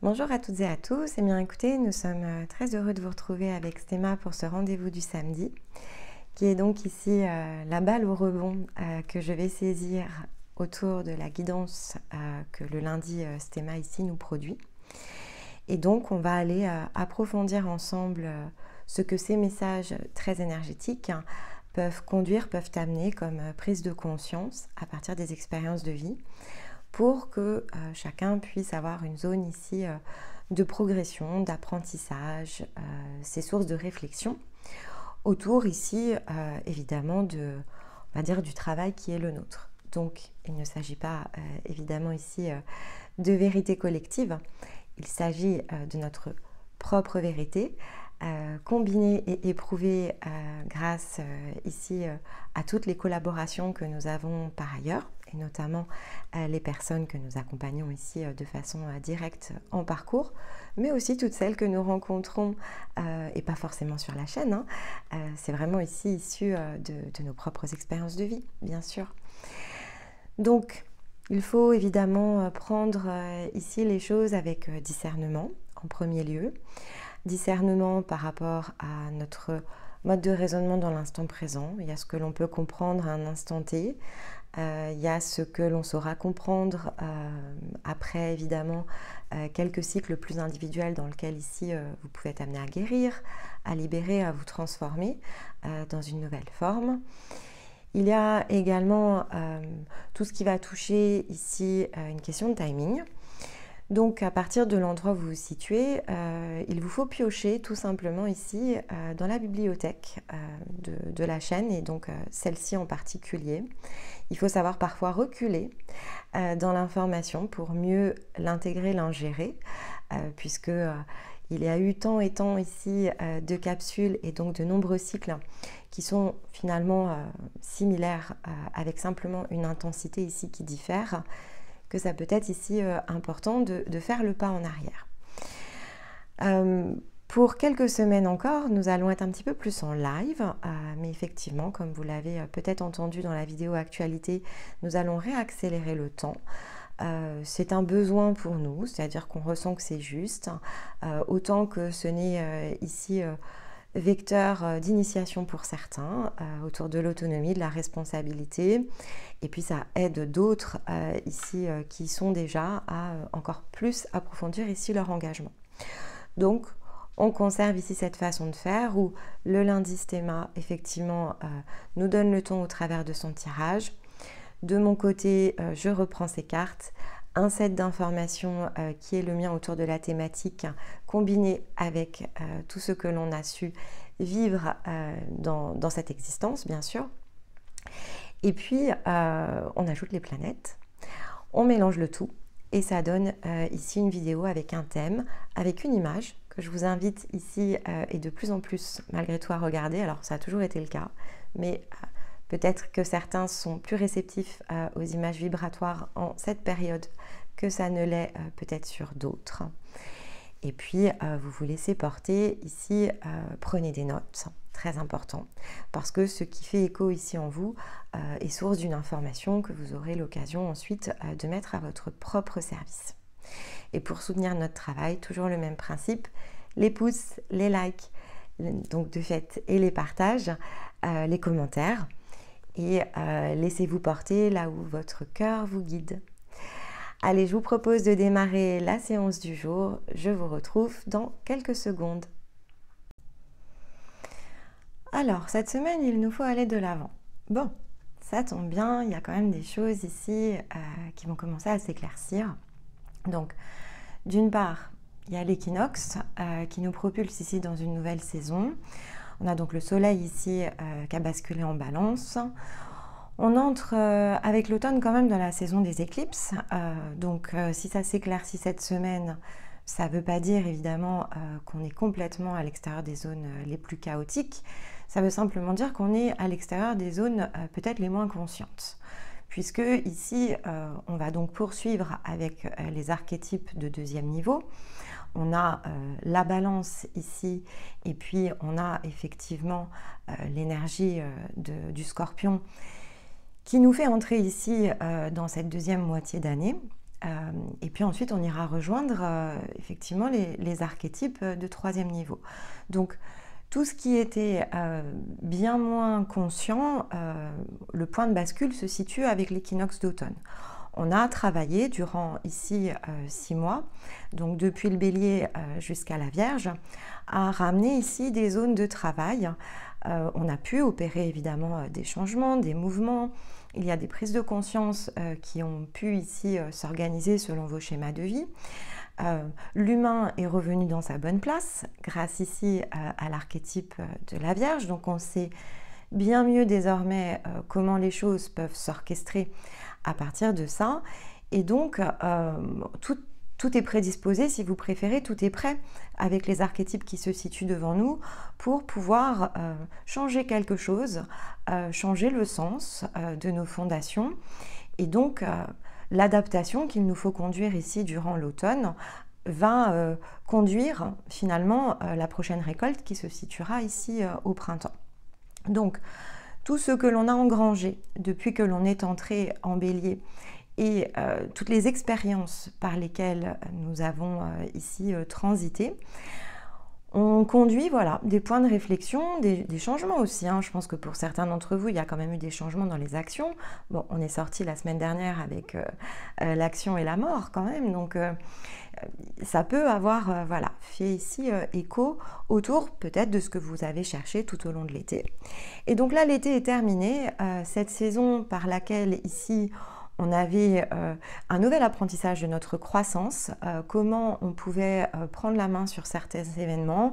Bonjour à toutes et à tous. Eh bien écoutez, nous sommes très heureux de vous retrouver avec Stéma pour ce rendez-vous du samedi, qui est donc ici la balle au rebond que je vais saisir autour de la guidance que le lundi Stéma ici nous produit. Et donc on va aller approfondir ensemble ce que ces messages très énergétiques peuvent conduire, peuvent amener comme prise de conscience à partir des expériences de vie, pour que chacun puisse avoir une zone ici de progression, d'apprentissage, ces sources de réflexion autour ici évidemment on va dire, du travail qui est le nôtre. Donc il ne s'agit pas évidemment ici de vérité collective, il s'agit de notre propre vérité, combinée et éprouvée grâce ici à toutes les collaborations que nous avons par ailleurs, et notamment les personnes que nous accompagnons ici de façon directe en parcours, mais aussi toutes celles que nous rencontrons, et pas forcément sur la chaîne, c'est vraiment ici issu de nos propres expériences de vie, bien sûr. Donc, il faut évidemment prendre ici les choses avec discernement en premier lieu. Discernement par rapport à notre mode de raisonnement dans l'instant présent. Il y a ce que l'on peut comprendre à un instant T, il y a ce que l'on saura comprendre après évidemment quelques cycles plus individuels dans lesquels ici vous pouvez être amené à guérir, à libérer, à vous transformer dans une nouvelle forme. Il y a également tout ce qui va toucher ici une question de timing. Donc à partir de l'endroit où vous vous situez, il vous faut piocher tout simplement ici dans la bibliothèque de la chaîne, et donc celle-ci en particulier. Il faut savoir parfois reculer dans l'information pour mieux l'intégrer, l'ingérer, puisque il y a eu tant et tant ici de capsules et donc de nombreux cycles qui sont finalement similaires avec simplement une intensité ici qui diffère, que ça peut être ici important de faire le pas en arrière. Pour quelques semaines encore, nous allons être un petit peu plus en live, mais effectivement, comme vous l'avez peut-être entendu dans la vidéo actualité, nous allons réaccélérer le temps. C'est un besoin pour nous, c'est-à-dire qu'on ressent que c'est juste, autant que ce n'est ici vecteur d'initiation pour certains, autour de l'autonomie, de la responsabilité, et puis ça aide d'autres ici qui sont déjà à encore plus approfondir ici leur engagement. Donc on conserve ici cette façon de faire où le lundi Stéma effectivement nous donne le ton au travers de son tirage. De mon côté, je reprends ces cartes, un set d'informations qui est le mien autour de la thématique, combiné avec tout ce que l'on a su vivre dans cette existence, bien sûr. Et puis, on ajoute les planètes, on mélange le tout, et ça donne ici une vidéo avec un thème, avec une image, que je vous invite ici et de plus en plus malgré tout à regarder. Alors ça a toujours été le cas, mais peut-être que certains sont plus réceptifs aux images vibratoires en cette période que ça ne l'est peut-être sur d'autres. Et puis vous vous laissez porter ici, prenez des notes, très important, parce que ce qui fait écho ici en vous est source d'une information que vous aurez l'occasion ensuite de mettre à votre propre service. Et pour soutenir notre travail, toujours le même principe, les pouces, les likes, donc de fait, et les partages, les commentaires, et laissez-vous porter là où votre cœur vous guide. Allez, je vous propose de démarrer la séance du jour. Je vous retrouve dans quelques secondes. Alors, cette semaine, il nous faut aller de l'avant. Bon, ça tombe bien, il y a quand même des choses ici qui vont commencer à s'éclaircir. Donc, d'une part, il y a l'équinoxe qui nous propulse ici dans une nouvelle saison. On a donc le soleil ici qui a basculé en balance. On entre avec l'automne quand même dans la saison des éclipses. Donc si ça s'éclaircit cette semaine, ça ne veut pas dire évidemment qu'on est complètement à l'extérieur des zones les plus chaotiques. Ça veut simplement dire qu'on est à l'extérieur des zones peut-être les moins conscientes. Puisque ici, on va donc poursuivre avec les archétypes de deuxième niveau. On a la balance ici, et puis on a effectivement l'énergie du scorpion qui nous fait entrer ici dans cette deuxième moitié d'année Et puis ensuite, on ira rejoindre effectivement les archétypes de 3e niveau. Donc, tout ce qui était bien moins conscient, le point de bascule se situe avec l'équinoxe d'automne. On a travaillé durant ici 6 mois, donc depuis le Bélier jusqu'à la Vierge, à ramener ici des zones de travail. On a pu opérer évidemment des changements, des mouvements. Il y a des prises de conscience qui ont pu ici s'organiser selon vos schémas de vie. L'humain est revenu dans sa bonne place grâce ici à l'archétype de la Vierge. Donc on sait bien mieux désormais comment les choses peuvent s'orchestrer à partir de ça. Et donc tout est prédisposé, si vous préférez, tout est prêt avec les archétypes qui se situent devant nous pour pouvoir changer quelque chose, changer le sens de nos fondations. Et donc l'adaptation qu'il nous faut conduire ici durant l'automne va conduire finalement la prochaine récolte qui se situera ici au printemps. Donc, tout ce que l'on a engrangé depuis que l'on est entré en Bélier et toutes les expériences par lesquelles nous avons ici transité, on conduit voilà, des points de réflexion, des changements aussi. Je pense que pour certains d'entre vous, il y a quand même eu des changements dans les actions. Bon, on est sorti la semaine dernière avec l'action et la mort quand même. Donc, ça peut avoir voilà, fait ici écho autour peut-être de ce que vous avez cherché tout au long de l'été. Et donc là, l'été est terminé. Cette saison par laquelle ici, on avait un nouvel apprentissage de notre croissance, comment on pouvait prendre la main sur certains événements,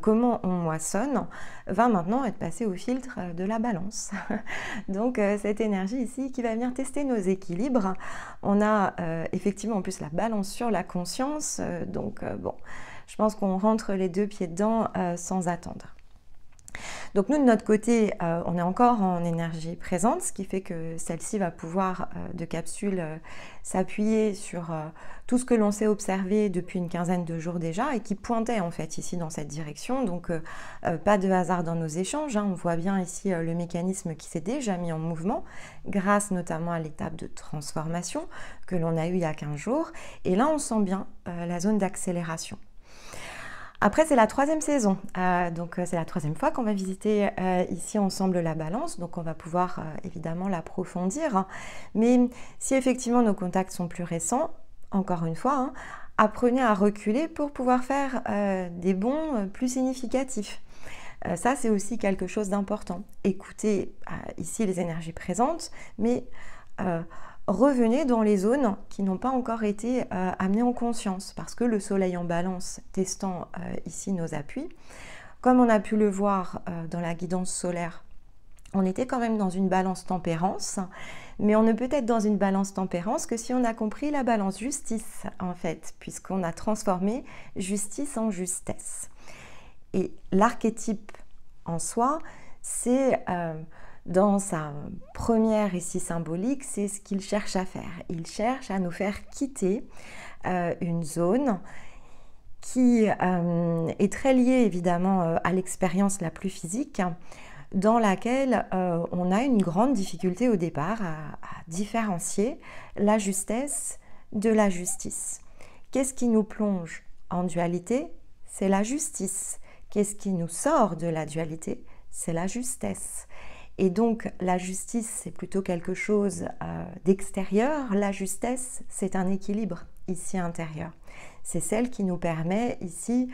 comment on moissonne, va maintenant être passé au filtre de la balance. Donc cette énergie ici qui va venir tester nos équilibres. On a effectivement en plus la balance sur la conscience, donc bon, je pense qu'on rentre les 2 pieds dedans sans attendre. Donc nous de notre côté, on est encore en énergie présente, ce qui fait que celle-ci va pouvoir de capsule s'appuyer sur tout ce que l'on s'est observé depuis une quinzaine de jours déjà et qui pointait en fait ici dans cette direction. Donc pas de hasard dans nos échanges, on voit bien ici le mécanisme qui s'est déjà mis en mouvement grâce notamment à l'étape de transformation que l'on a eu il y a 15 jours. Et là on sent bien la zone d'accélération. Après, c'est la 3e saison, donc c'est la 3e fois qu'on va visiter ici ensemble la balance, donc on va pouvoir évidemment l'approfondir. Mais si effectivement nos contacts sont plus récents, encore une fois, apprenez à reculer pour pouvoir faire des bonds plus significatifs. Ça, c'est aussi quelque chose d'important. Écoutez ici les énergies présentes, mais revenez dans les zones qui n'ont pas encore été amenées en conscience, parce que le soleil en balance testant ici nos appuis, comme on a pu le voir dans la guidance solaire, on était quand même dans une balance tempérance, mais on ne peut être dans une balance tempérance que si on a compris la balance justice en fait, puisqu'on a transformé justice en justesse. Et l'archétype en soi, c'est dans sa première ici symbolique, c'est ce qu'il cherche à faire. Il cherche à nous faire quitter une zone qui est très liée évidemment à l'expérience la plus physique, dans laquelle on a une grande difficulté au départ à différencier la justesse de la justice. Qu'est-ce qui nous plonge en dualité? C'est la justice. Qu'est-ce qui nous sort de la dualité? C'est la justesse. Et donc la justice, c'est plutôt quelque chose d'extérieur. La justesse, c'est un équilibre ici intérieur. C'est celle qui nous permet ici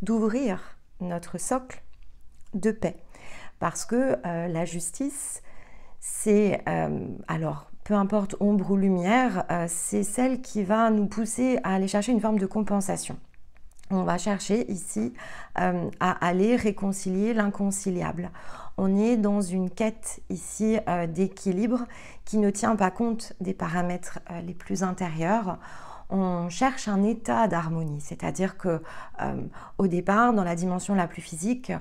d'ouvrir notre socle de paix. Parce que la justice, c'est, alors peu importe ombre ou lumière, c'est celle qui va nous pousser à aller chercher une forme de compensation. On va chercher ici à aller réconcilier l'inconciliable. On est dans une quête ici d'équilibre qui ne tient pas compte des paramètres les plus intérieurs. On cherche un état d'harmonie, c'est-à-dire que au départ, dans la dimension la plus physique,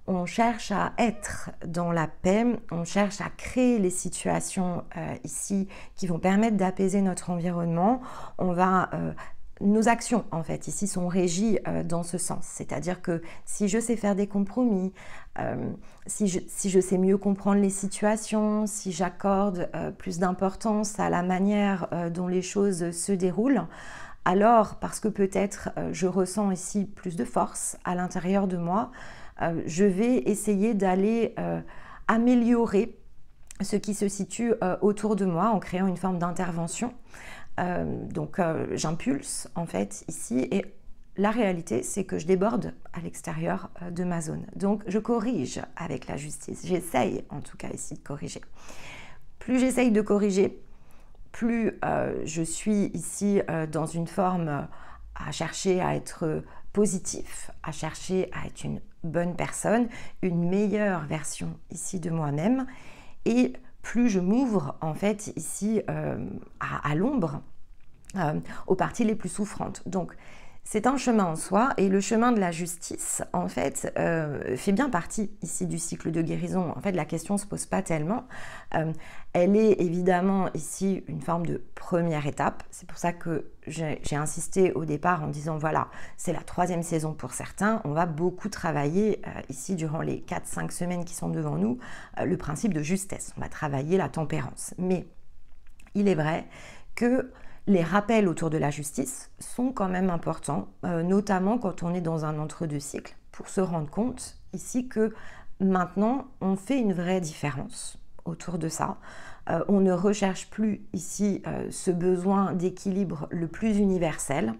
on cherche à être dans la paix, on cherche à créer les situations ici qui vont permettre d'apaiser notre environnement. On va nos actions, en fait, ici sont régies dans ce sens. C'est-à-dire que si je sais faire des compromis, si je sais mieux comprendre les situations, si j'accorde plus d'importance à la manière dont les choses se déroulent, alors, parce que peut-être je ressens ici plus de force à l'intérieur de moi, je vais essayer d'aller améliorer ce qui se situe autour de moi en créant une forme d'intervention. J'impulse en fait ici et la réalité c'est que je déborde à l'extérieur de ma zone. Donc je corrige avec la justice, j'essaye en tout cas ici de corriger. Plus j'essaye de corriger, plus je suis ici dans une forme à chercher à être positif, à chercher à être une bonne personne, une meilleure version ici de moi-même. Et plus je m'ouvre en fait ici à l'ombre, aux parties les plus souffrantes. Donc c'est un chemin en soi et le chemin de la justice en fait fait bien partie ici du cycle de guérison. En fait la question ne se pose pas tellement. Elle est évidemment ici une forme de première étape. C'est pour ça que j'ai insisté au départ en disant voilà, c'est la 3e saison pour certains. On va beaucoup travailler ici durant les 4-5 semaines qui sont devant nous le principe de justesse. On va travailler la tempérance. Mais il est vrai que les rappels autour de la justice sont quand même importants, notamment quand on est dans un entre-deux cycles, pour se rendre compte ici que maintenant on fait une vraie différence autour de ça. On ne recherche plus ici ce besoin d'équilibre le plus universel.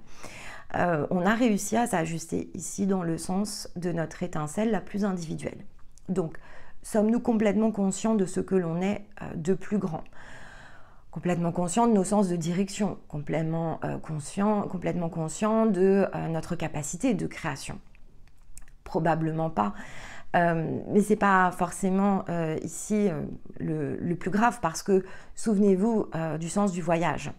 On a réussi à s'ajuster ici dans le sens de notre étincelle la plus individuelle. Donc, sommes-nous complètement conscients de ce que l'on est de plus grand ? Complètement conscient de nos sens de direction, complètement conscient de notre capacité de création. Probablement pas, mais c'est pas forcément ici le plus grave parce que souvenez-vous du sens du voyage.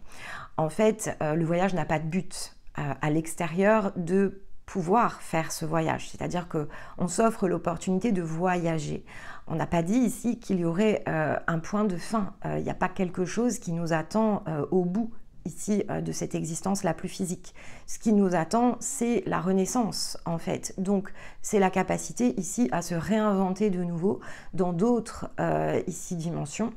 En fait, le voyage n'a pas de but à l'extérieur de pouvoir faire ce voyage, c'est-à-dire qu'on s'offre l'opportunité de voyager. On n'a pas dit ici qu'il y aurait un point de fin, il n'y a pas quelque chose qui nous attend au bout ici de cette existence la plus physique. Ce qui nous attend, c'est la renaissance en fait. Donc c'est la capacité ici à se réinventer de nouveau dans d'autres ici dimensions,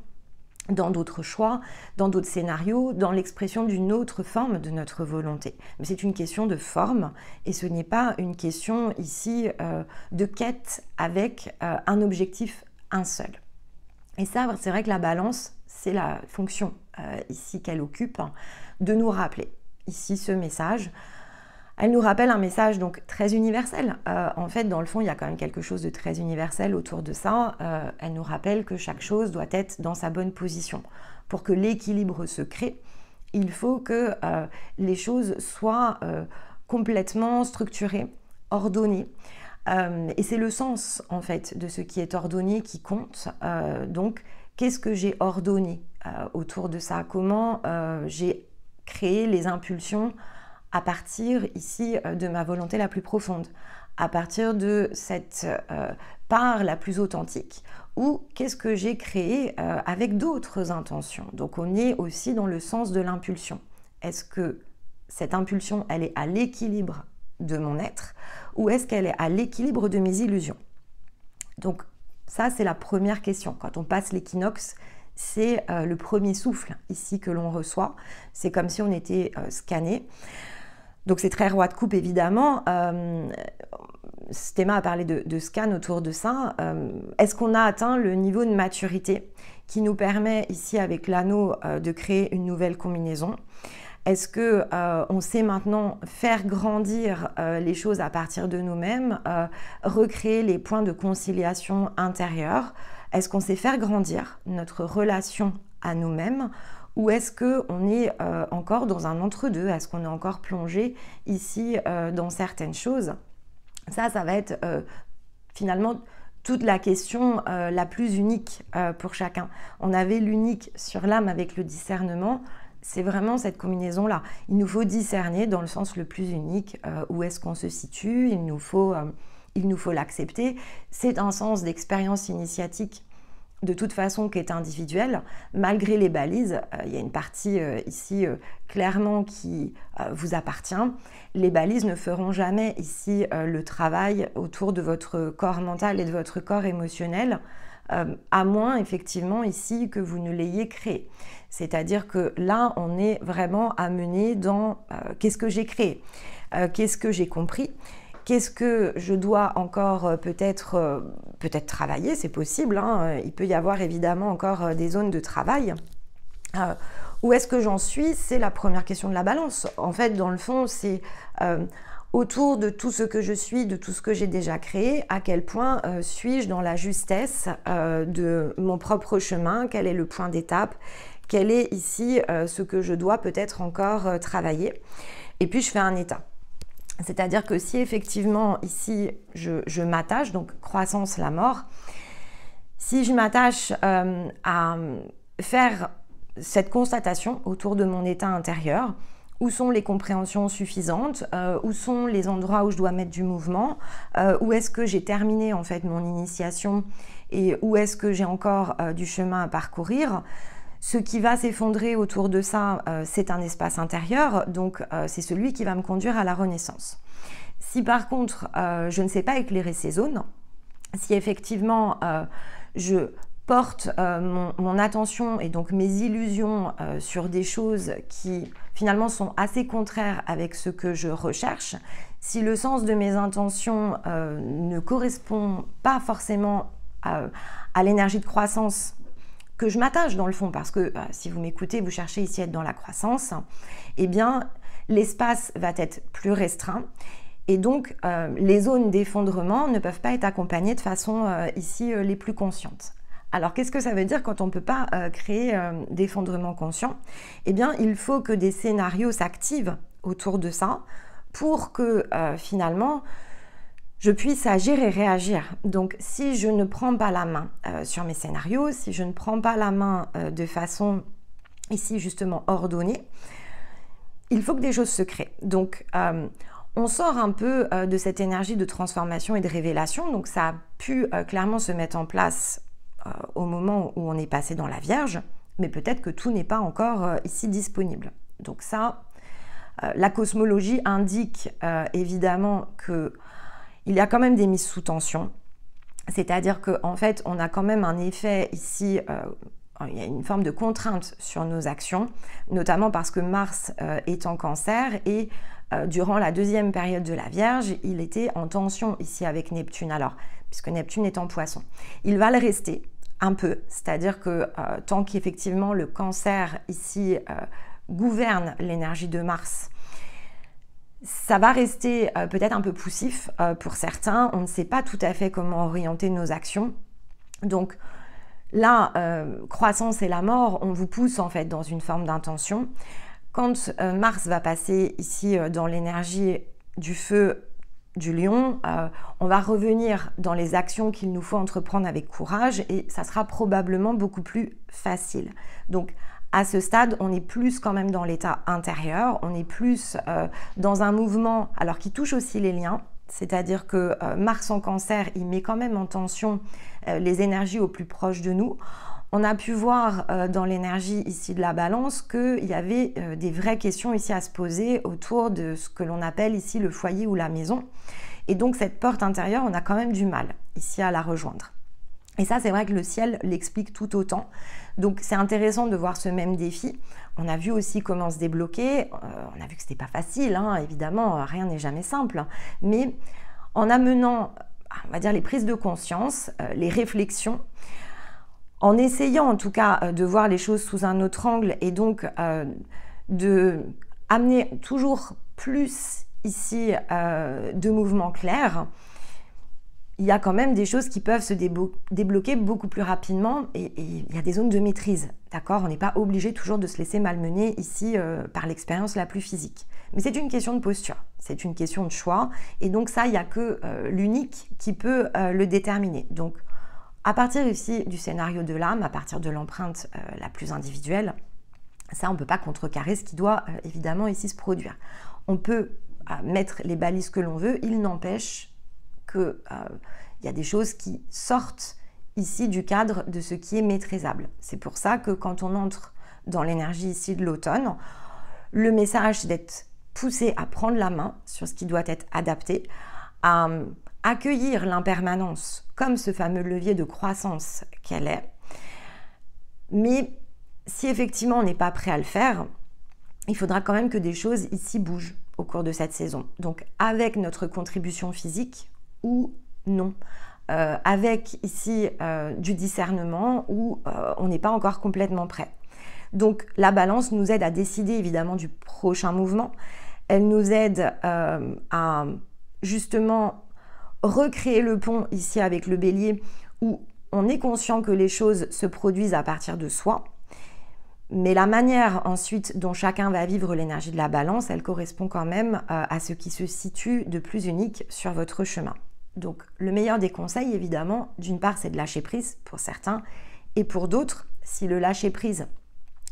dans d'autres choix, dans d'autres scénarios, dans l'expression d'une autre forme de notre volonté. Mais c'est une question de forme et ce n'est pas une question ici de quête avec un objectif, un seul. Et ça, c'est vrai que la balance, c'est la fonction ici qu'elle occupe, de nous rappeler ici ce message. Elle nous rappelle un message donc très universel. En fait, dans le fond, il y a quand même quelque chose de très universel autour de ça. Elle nous rappelle que chaque chose doit être dans sa bonne position. Pour que l'équilibre se crée, il faut que les choses soient complètement structurées, ordonnées. Et c'est le sens, en fait, de ce qui est ordonné qui compte. Donc, qu'est-ce que j'ai ordonné autour de ça? Comment j'ai créé les impulsions à partir ici de ma volonté la plus profonde, à partir de cette part la plus authentique, ou qu'est-ce que j'ai créé avec d'autres intentions. Donc on est aussi dans le sens de l'impulsion. Est-ce que cette impulsion, elle est à l'équilibre de mon être, ou est-ce qu'elle est à l'équilibre de mes illusions? Donc ça, c'est la première question. Quand on passe l'équinoxe, c'est le premier souffle ici que l'on reçoit. C'est comme si on était scanné. Donc c'est très roi de coupe évidemment. Stéma a parlé de scan autour de ça. Est-ce qu'on a atteint le niveau de maturité qui nous permet ici avec l'anneau de créer une nouvelle combinaison? Est-ce qu'on sait maintenant faire grandir les choses à partir de nous-mêmes, recréer les points de conciliation intérieure? Est-ce qu'on sait faire grandir notre relation à nous-mêmes? Ou est-ce qu'on est encore dans un entre-deux? Est-ce qu'on est encore plongé ici dans certaines choses? Ça va être finalement toute la question la plus unique pour chacun. On avait l'unique sur l'âme avec le discernement. C'est vraiment cette combinaison-là. Il nous faut discerner dans le sens le plus unique où est-ce qu'on se situe. Il nous faut l'accepter. C'est un sens d'expérience initiatique de toute façon qui est individuelle, malgré les balises, il y a une partie ici clairement qui vous appartient. Les balises ne feront jamais ici le travail autour de votre corps mental et de votre corps émotionnel, à moins effectivement ici que vous ne l'ayez créé. C'est-à-dire que là, on est vraiment amené dans qu'est-ce que j'ai créé, qu'est-ce que j'ai compris, qu'est-ce que je dois encore peut-être travailler, c'est possible, hein, il peut y avoir évidemment encore des zones de travail. Où est-ce que j'en suis? C'est la première question de la balance. En fait, dans le fond, c'est autour de tout ce que je suis, de tout ce que j'ai déjà créé, à quel point suis-je dans la justesse de mon propre chemin, quel est le point d'étape, quel est ici ce que je dois peut-être encore travailler. Et puis, je fais un état. C'est-à-dire que si effectivement, ici, je m'attache, donc croissance, la mort, si je m'attache à faire cette constatation autour de mon état intérieur, où sont les compréhensions suffisantes, où sont les endroits où je dois mettre du mouvement, où est-ce que j'ai terminé en fait mon initiation et où est-ce que j'ai encore du chemin à parcourir. Ce qui va s'effondrer autour de ça, c'est un espace intérieur, donc c'est celui qui va me conduire à la renaissance. Si par contre, je ne sais pas éclairer ces zones, si effectivement je porte mon attention et donc mes illusions sur des choses qui finalement sont assez contraires avec ce que je recherche, si le sens de mes intentions ne correspond pas forcément à l'énergie de croissance que je m'attache dans le fond, parce que si vous m'écoutez, vous cherchez ici à être dans la croissance, eh bien l'espace va être plus restreint et donc les zones d'effondrement ne peuvent pas être accompagnées de façon ici les plus conscientes. Alors, qu'est-ce que ça veut dire quand on ne peut pas créer d'effondrement conscient? Eh bien, il faut que des scénarios s'activent autour de ça pour que finalement, je puisse agir et réagir. Donc, si je ne prends pas la main sur mes scénarios, si je ne prends pas la main de façon ici justement ordonnée, il faut que des choses se créent. Donc, on sort un peu de cette énergie de transformation et de révélation. Donc, ça a pu clairement se mettre en place au moment où on est passé dans la Vierge, mais peut-être que tout n'est pas encore ici disponible. Donc ça, la cosmologie indique évidemment qu'il y a quand même des mises sous tension, c'est-à-dire qu'en fait, on a quand même un effet ici, il y a une forme de contrainte sur nos actions, notamment parce que Mars est en Cancer et durant la deuxième période de la Vierge, il était en tension ici avec Neptune. Alors, puisque Neptune est en Poisson, il va le rester un peu, c'est-à-dire que tant qu'effectivement le Cancer ici gouverne l'énergie de Mars, ça va rester peut-être un peu poussif pour certains. On ne sait pas tout à fait comment orienter nos actions. Donc là, croissance et la mort, on vous pousse en fait dans une forme d'intention. Quand Mars va passer ici dans l'énergie du feu du lion, on va revenir dans les actions qu'il nous faut entreprendre avec courage et ça sera probablement beaucoup plus facile. Donc à ce stade, on est plus quand même dans l'état intérieur, on est plus dans un mouvement alors qui touche aussi les liens, c'est-à-dire que Mars en Cancer, il met quand même en tension les énergies au plus proche de nous. On a pu voir dans l'énergie ici de la Balance qu'il y avait des vraies questions ici à se poser autour de ce que l'on appelle ici le foyer ou la maison. Et donc cette porte intérieure, on a quand même du mal ici à la rejoindre. Et ça, c'est vrai que le ciel l'explique tout autant. Donc c'est intéressant de voir ce même défi. On a vu aussi comment se débloquer. On a vu que c'était pas facile, hein, évidemment, rien n'est jamais simple. Mais en amenant, on va dire, les prises de conscience, les réflexions, en essayant en tout cas de voir les choses sous un autre angle et donc de amener toujours plus ici de mouvements clairs, il y a quand même des choses qui peuvent se débloquer beaucoup plus rapidement et il y a des zones de maîtrise, d'accord? On n'est pas obligé toujours de se laisser malmener ici par l'expérience la plus physique. Mais c'est une question de posture, c'est une question de choix et donc ça, il n'y a que l'unique qui peut le déterminer. Donc, à partir ici du scénario de l'âme, à partir de l'empreinte la plus individuelle, ça on ne peut pas contrecarrer ce qui doit évidemment ici se produire. On peut mettre les balises que l'on veut, il n'empêche qu'il y a des choses qui sortent ici du cadre de ce qui est maîtrisable. C'est pour ça que quand on entre dans l'énergie ici de l'automne, le message c'est d'être poussé à prendre la main sur ce qui doit être adapté, à accueillir l'impermanence comme ce fameux levier de croissance qu'elle est. Mais si effectivement on n'est pas prêt à le faire, il faudra quand même que des choses ici bougent au cours de cette saison. Donc avec notre contribution physique ou non. Avec ici du discernement où on n'est pas encore complètement prêt. Donc la balance nous aide à décider évidemment du prochain mouvement. Elle nous aide à justement recréer le pont ici avec le bélier où on est conscient que les choses se produisent à partir de soi. Mais la manière ensuite dont chacun va vivre l'énergie de la balance, elle correspond quand même à ce qui se situe de plus unique sur votre chemin. Donc le meilleur des conseils évidemment, d'une part c'est de lâcher prise pour certains et pour d'autres, si le lâcher prise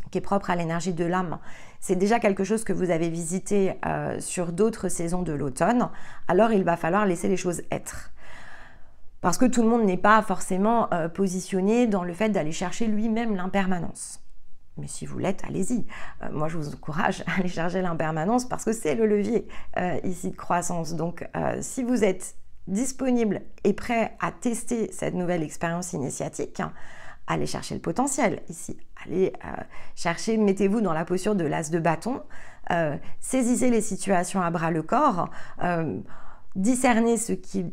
qui est propre à l'énergie de l'âme, c'est déjà quelque chose que vous avez visité sur d'autres saisons de l'automne, alors il va falloir laisser les choses être. Parce que tout le monde n'est pas forcément positionné dans le fait d'aller chercher lui-même l'impermanence. Mais si vous l'êtes, allez-y. Moi, je vous encourage à aller chercher l'impermanence parce que c'est le levier ici de croissance. Donc, si vous êtes disponible et prêt à tester cette nouvelle expérience initiatique, allez chercher le potentiel ici. Allez chercher, mettez-vous dans la posture de l'as de bâton, saisissez les situations à bras le corps, discernez ce qui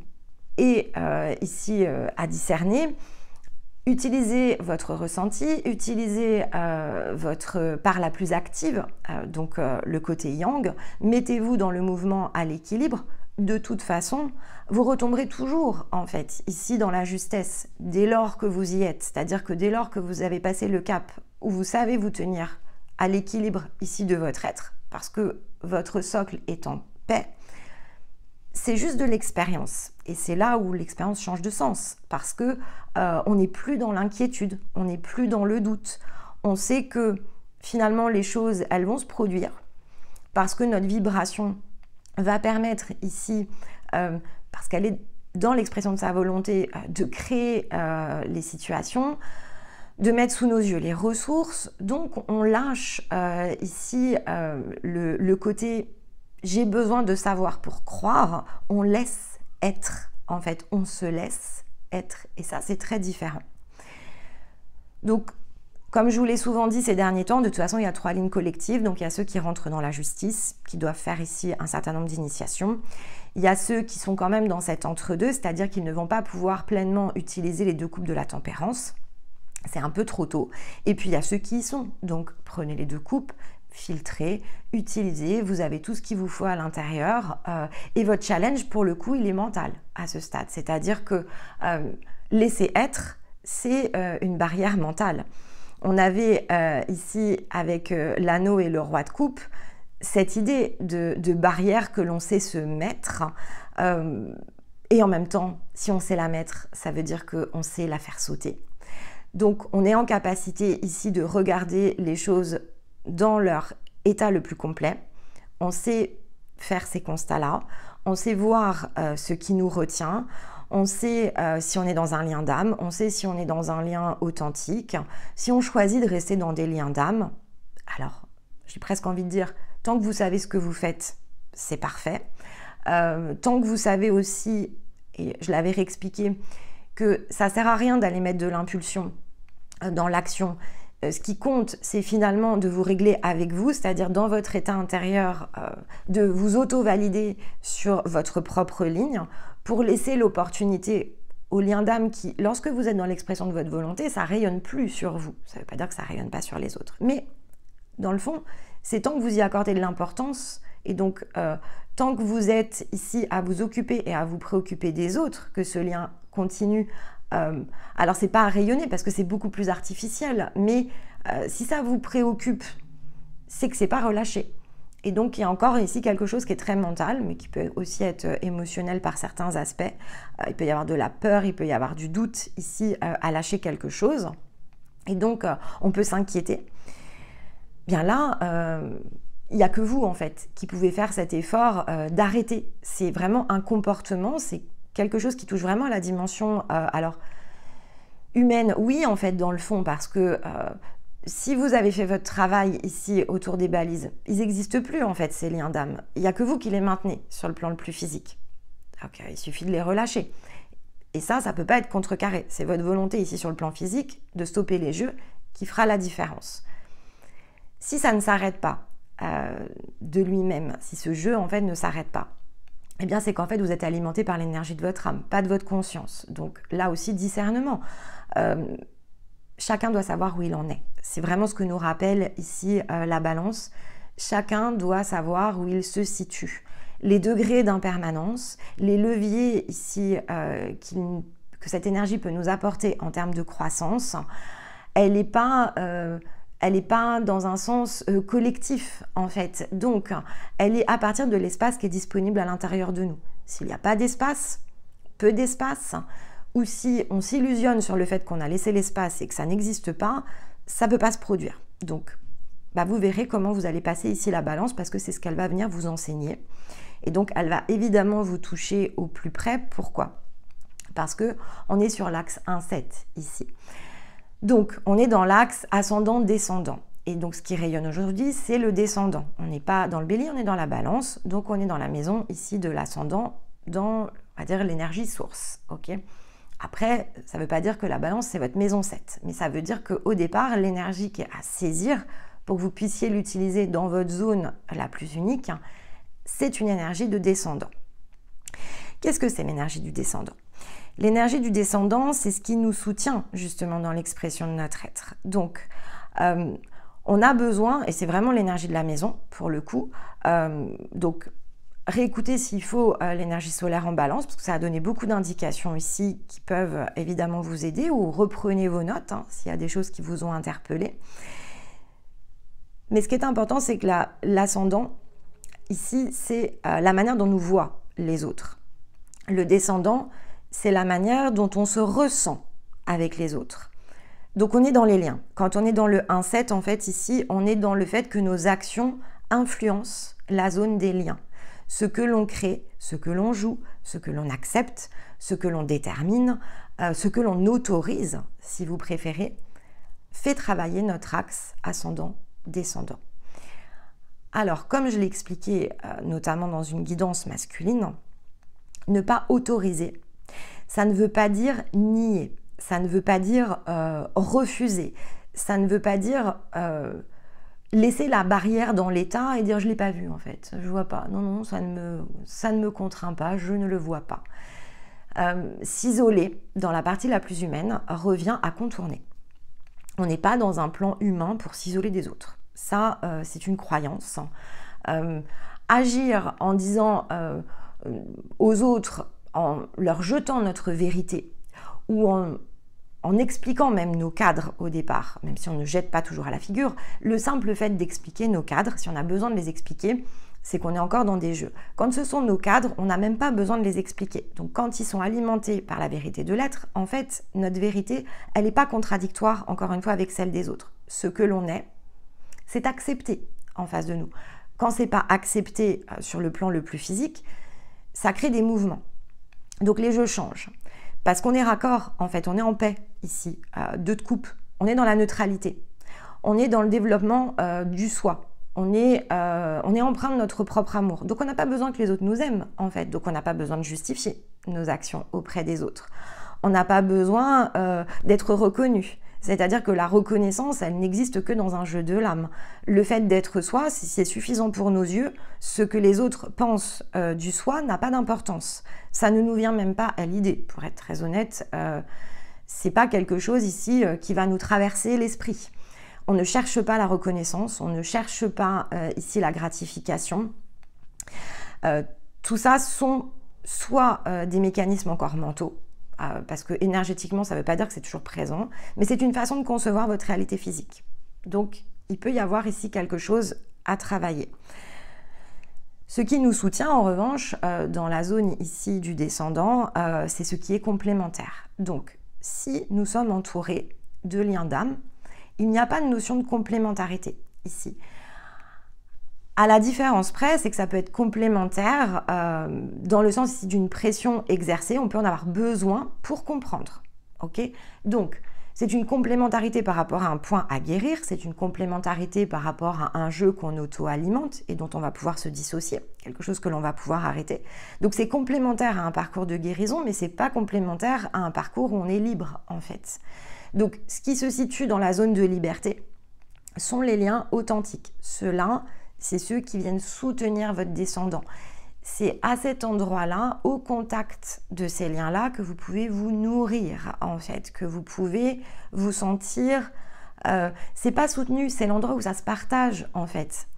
est ici à discerner, utilisez votre ressenti, utilisez votre part la plus active, donc le côté yang, mettez-vous dans le mouvement à l'équilibre. De toute façon, vous retomberez toujours, en fait, ici dans la justesse, dès lors que vous y êtes. C'est-à-dire que dès lors que vous avez passé le cap, où vous savez vous tenir à l'équilibre ici de votre être, parce que votre socle est en paix, c'est juste de l'expérience. Et c'est là où l'expérience change de sens, parce que on n'est plus dans l'inquiétude, on n'est plus dans le doute. On sait que finalement, les choses, elles vont se produire, parce que notre vibration va permettre ici, parce qu'elle est dans l'expression de sa volonté, de créer les situations, de mettre sous nos yeux les ressources. Donc on lâche ici le côté j'ai besoin de savoir pour croire, on laisse être, en fait, on se laisse être, et ça c'est très différent. Donc comme je vous l'ai souvent dit ces derniers temps, de toute façon, il y a 3 lignes collectives. Donc, il y a ceux qui rentrent dans la justice, qui doivent faire ici un certain nombre d'initiations. Il y a ceux qui sont quand même dans cet entre-deux, c'est-à-dire qu'ils ne vont pas pouvoir pleinement utiliser les 2 coupes de la tempérance. C'est un peu trop tôt. Et puis, il y a ceux qui y sont. Donc, prenez les 2 coupes, filtrez, utilisez. Vous avez tout ce qu'il vous faut à l'intérieur. Et votre challenge, pour le coup, il est mental à ce stade. C'est-à-dire que laisser être, c'est une barrière mentale. On avait ici, avec l'anneau et le roi de coupe, cette idée de barrière que l'on sait se mettre. Et en même temps, si on sait la mettre, ça veut dire qu'on sait la faire sauter. Donc, on est en capacité ici de regarder les choses dans leur état le plus complet. On sait faire ces constats-là. On sait voir ce qui nous retient. On sait si on est dans un lien d'âme, on sait si on est dans un lien authentique. Si on choisit de rester dans des liens d'âme, alors j'ai presque envie de dire, tant que vous savez ce que vous faites, c'est parfait. Tant que vous savez aussi, et je l'avais réexpliqué, que ça ne sert à rien d'aller mettre de l'impulsion dans l'action. Ce qui compte, c'est finalement de vous régler avec vous, c'est-à-dire dans votre état intérieur, de vous auto-valider sur votre propre ligne pour laisser l'opportunité au lien d'âme qui, lorsque vous êtes dans l'expression de votre volonté, ça rayonne plus sur vous. Ça ne veut pas dire que ça rayonne pas sur les autres. Mais dans le fond, c'est tant que vous y accordez de l'importance et donc tant que vous êtes ici à vous occuper et à vous préoccuper des autres, que ce lien continue. Alors c'est pas à rayonner parce que c'est beaucoup plus artificiel, mais si ça vous préoccupe, c'est que c'est pas relâché. Et donc il y a encore ici quelque chose qui est très mental, mais qui peut aussi être émotionnel par certains aspects. Il peut y avoir de la peur, il peut y avoir du doute ici à lâcher quelque chose. Et donc on peut s'inquiéter. Bien là, il n'y a que vous en fait qui pouvez faire cet effort d'arrêter. C'est vraiment un comportement, c'est quelque chose qui touche vraiment à la dimension, alors humaine, oui, en fait, dans le fond, parce que si vous avez fait votre travail ici autour des balises, ils n'existent plus, en fait, ces liens d'âme. Il n'y a que vous qui les maintenez sur le plan le plus physique. Donc, il suffit de les relâcher. Et ça ne peut pas être contrecarré. C'est votre volonté ici sur le plan physique de stopper les jeux qui fera la différence. Si ça ne s'arrête pas de lui-même, si ce jeu, en fait, ne s'arrête pas, eh bien, c'est qu'en fait, vous êtes alimenté par l'énergie de votre âme, pas de votre conscience. Donc, là aussi, discernement. Chacun doit savoir où il en est. C'est vraiment ce que nous rappelle ici la balance. Chacun doit savoir où il se situe. Les degrés d'impermanence, les leviers ici que cette énergie peut nous apporter en termes de croissance, elle n'est pas dans un sens collectif, en fait. Donc, elle est à partir de l'espace qui est disponible à l'intérieur de nous. S'il n'y a pas d'espace, peu d'espace, ou si on s'illusionne sur le fait qu'on a laissé l'espace et que ça n'existe pas, ça ne peut pas se produire. Donc, vous verrez comment vous allez passer ici la balance, parce que c'est ce qu'elle va venir vous enseigner. Et donc, elle va évidemment vous toucher au plus près. Pourquoi? Parce qu'on est sur l'axe 1-7 ici. Donc, on est dans l'axe ascendant-descendant. Et donc, ce qui rayonne aujourd'hui, c'est le descendant. On n'est pas dans le bélier, on est dans la balance. Donc, on est dans la maison ici de l'ascendant, dans, on va dire, l'énergie source. Ok. Après, ça ne veut pas dire que la balance, c'est votre maison 7. Mais ça veut dire qu'au départ, l'énergie qui est à saisir, pour que vous puissiez l'utiliser dans votre zone la plus unique, c'est une énergie de descendant. Qu'est-ce que c'est l'énergie du descendant? L'énergie du descendant, c'est ce qui nous soutient justement dans l'expression de notre être. Donc, on a besoin, et c'est vraiment l'énergie de la maison pour le coup, donc réécoutez s'il faut l'énergie solaire en balance, parce que ça a donné beaucoup d'indications ici qui peuvent évidemment vous aider, ou reprenez vos notes s'il y a des choses qui vous ont interpellé. Mais ce qui est important, c'est que l'ascendant, ici, c'est la manière dont nous voient les autres. Le descendant, c'est la manière dont on se ressent avec les autres. Donc, on est dans les liens. Quand on est dans le 1-7, en fait, ici, on est dans le fait que nos actions influencent la zone des liens. Ce que l'on crée, ce que l'on joue, ce que l'on accepte, ce que l'on détermine, ce que l'on autorise, si vous préférez, fait travailler notre axe ascendant-descendant. Alors, comme je l'ai expliqué, notamment dans une guidance masculine, ne pas autoriser, ça ne veut pas dire nier, ça ne veut pas dire refuser, ça ne veut pas dire laisser la barrière dans l'état et dire je ne l'ai pas vu en fait, je ne vois pas, non, ça ne me contraint pas, je ne le vois pas. S'isoler dans la partie la plus humaine revient à contourner. On n'est pas dans un plan humain pour s'isoler des autres. Ça, c'est une croyance. Agir en disant aux autres, en leur jetant notre vérité, ou en expliquant même nos cadres au départ, même si on ne jette pas toujours à la figure, le simple fait d'expliquer nos cadres, si on a besoin de les expliquer, c'est qu'on est encore dans des jeux. Quand ce sont nos cadres, on n'a même pas besoin de les expliquer. Donc quand ils sont alimentés par la vérité de l'être, en fait, notre vérité, elle n'est pas contradictoire, encore une fois, avec celle des autres. Ce que l'on est, c'est accepté en face de nous. Quand c'est pas accepté sur le plan le plus physique, ça crée des mouvements. Donc les jeux changent. Parce qu'on est raccord, en fait, on est en paix ici, deux de coupe. On est dans la neutralité. On est dans le développement du soi. On est empreint de notre propre amour. Donc on n'a pas besoin que les autres nous aiment, en fait. Donc on n'a pas besoin de justifier nos actions auprès des autres. On n'a pas besoin d'être reconnu. C'est-à-dire que la reconnaissance, elle n'existe que dans un jeu de l'âme. Le fait d'être soi, si c'est suffisant pour nos yeux, ce que les autres pensent du soi n'a pas d'importance. Ça ne nous vient même pas à l'idée. Pour être très honnête, c'est pas quelque chose ici qui va nous traverser l'esprit. On ne cherche pas la reconnaissance, on ne cherche pas ici la gratification. Tout ça sont soit des mécanismes encore mentaux, parce que énergétiquement, ça ne veut pas dire que c'est toujours présent, mais c'est une façon de concevoir votre réalité physique. Donc, il peut y avoir ici quelque chose à travailler. Ce qui nous soutient, en revanche, dans la zone ici du descendant, c'est ce qui est complémentaire. Donc, si nous sommes entourés de liens d'âme, il n'y a pas de notion de complémentarité ici. À la différence près, c'est que ça peut être complémentaire dans le sens d'une pression exercée, on peut en avoir besoin pour comprendre. Ok? Donc, c'est une complémentarité par rapport à un point à guérir, c'est une complémentarité par rapport à un jeu qu'on auto-alimente et dont on va pouvoir se dissocier, quelque chose que l'on va pouvoir arrêter. Donc c'est complémentaire à un parcours de guérison, mais c'est pas complémentaire à un parcours où on est libre en fait. Donc ce qui se situe dans la zone de liberté sont les liens authentiques. Ceux-là, c'est ceux qui viennent soutenir votre descendant. C'est à cet endroit-là, au contact de ces liens-là, que vous pouvez vous nourrir, en fait, que vous pouvez vous sentir... c'est pas soutenu, c'est l'endroit où ça se partage, en fait.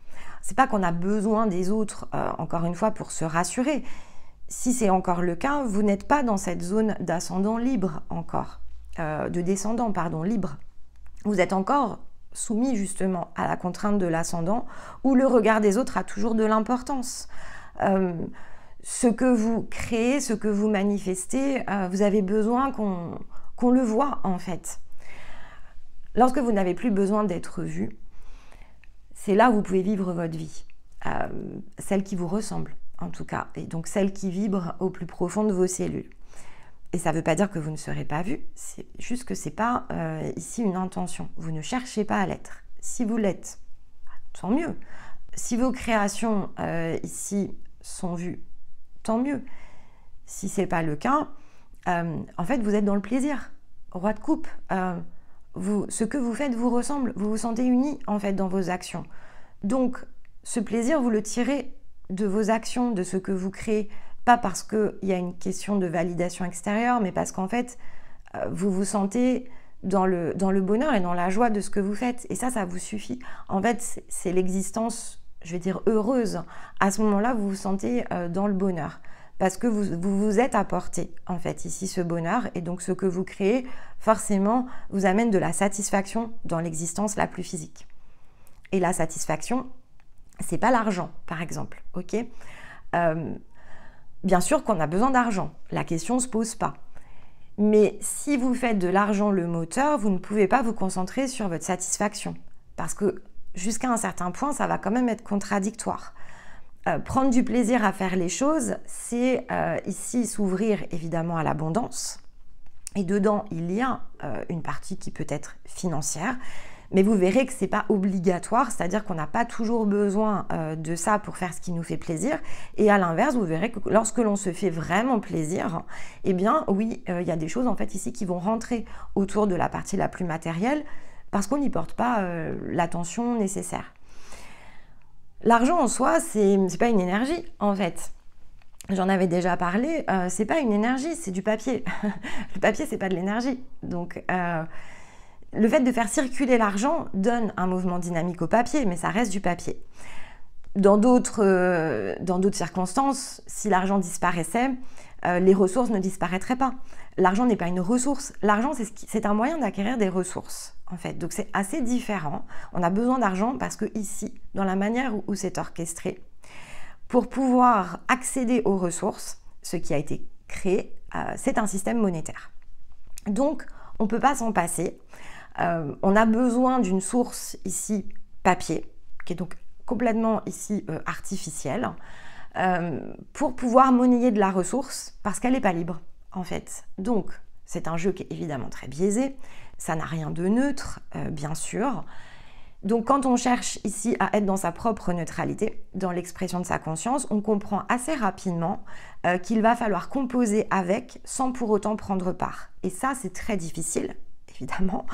C'est pas qu'on a besoin des autres, encore une fois, pour se rassurer. Si c'est encore le cas, vous n'êtes pas dans cette zone d'ascendant libre encore, de descendant, pardon, libre. Vous êtes encore soumis, justement, à la contrainte de l'ascendant, où le regard des autres a toujours de l'importance. Ce que vous créez, ce que vous manifestez, vous avez besoin qu'on le voit en fait. Lorsque vous n'avez plus besoin d'être vu, c'est là où vous pouvez vivre votre vie, celle qui vous ressemble en tout cas, et donc celle qui vibre au plus profond de vos cellules. Et ça ne veut pas dire que vous ne serez pas vu, c'est juste que ce n'est pas ici une intention. Vous ne cherchez pas à l'être. Si vous l'êtes, tant mieux. Si vos créations ici sont vues, tant mieux. Si ce n'est pas le cas, en fait, vous êtes dans le plaisir. Roi de coupe, ce que vous faites vous ressemble, vous vous sentez unis en fait dans vos actions. Donc, ce plaisir, vous le tirez de vos actions, de ce que vous créez, pas parce qu'il y a une question de validation extérieure, mais parce qu'en fait, vous vous sentez dans le bonheur et dans la joie de ce que vous faites. Et ça vous suffit. En fait, c'est l'existence, je vais dire, heureuse. À ce moment-là, vous vous sentez dans le bonheur. Parce que vous vous êtes apporté, en fait, ici, ce bonheur. Et donc, ce que vous créez, forcément, vous amène de la satisfaction dans l'existence la plus physique. Et la satisfaction, c'est pas l'argent, par exemple. Ok ? Bien sûr qu'on a besoin d'argent. La question ne se pose pas. Mais si vous faites de l'argent le moteur, vous ne pouvez pas vous concentrer sur votre satisfaction. Parce que jusqu'à un certain point, ça va quand même être contradictoire. Prendre du plaisir à faire les choses, c'est ici s'ouvrir évidemment à l'abondance. Et dedans, il y a une partie qui peut être financière. Mais vous verrez que ce n'est pas obligatoire, c'est-à-dire qu'on n'a pas toujours besoin de ça pour faire ce qui nous fait plaisir. Et à l'inverse, vous verrez que lorsque l'on se fait vraiment plaisir, eh bien oui, il y a des choses en fait ici qui vont rentrer autour de la partie la plus matérielle parce qu'on n'y porte pas l'attention nécessaire. L'argent en soi, c'est pas une énergie en fait. J'en avais déjà parlé, c'est pas une énergie, c'est du papier. Le papier, c'est pas de l'énergie. Donc, le fait de faire circuler l'argent donne un mouvement dynamique au papier, mais ça reste du papier. Dans d'autres circonstances, si l'argent disparaissait, les ressources ne disparaîtraient pas. L'argent n'est pas une ressource. L'argent, c'est un moyen d'acquérir des ressources, en fait. Donc, c'est assez différent. On a besoin d'argent parce que ici, dans la manière où c'est orchestré, pour pouvoir accéder aux ressources, ce qui a été créé, c'est un système monétaire. Donc, on ne peut pas s'en passer. On a besoin d'une source ici papier, qui est donc complètement ici artificielle, pour pouvoir monnayer de la ressource, parce qu'elle n'est pas libre, en fait. Donc, c'est un jeu qui est évidemment très biaisé, ça n'a rien de neutre, bien sûr. Donc, quand on cherche ici à être dans sa propre neutralité, dans l'expression de sa conscience, on comprend assez rapidement qu'il va falloir composer avec sans pour autant prendre part. Et ça, c'est très difficile, évidemment.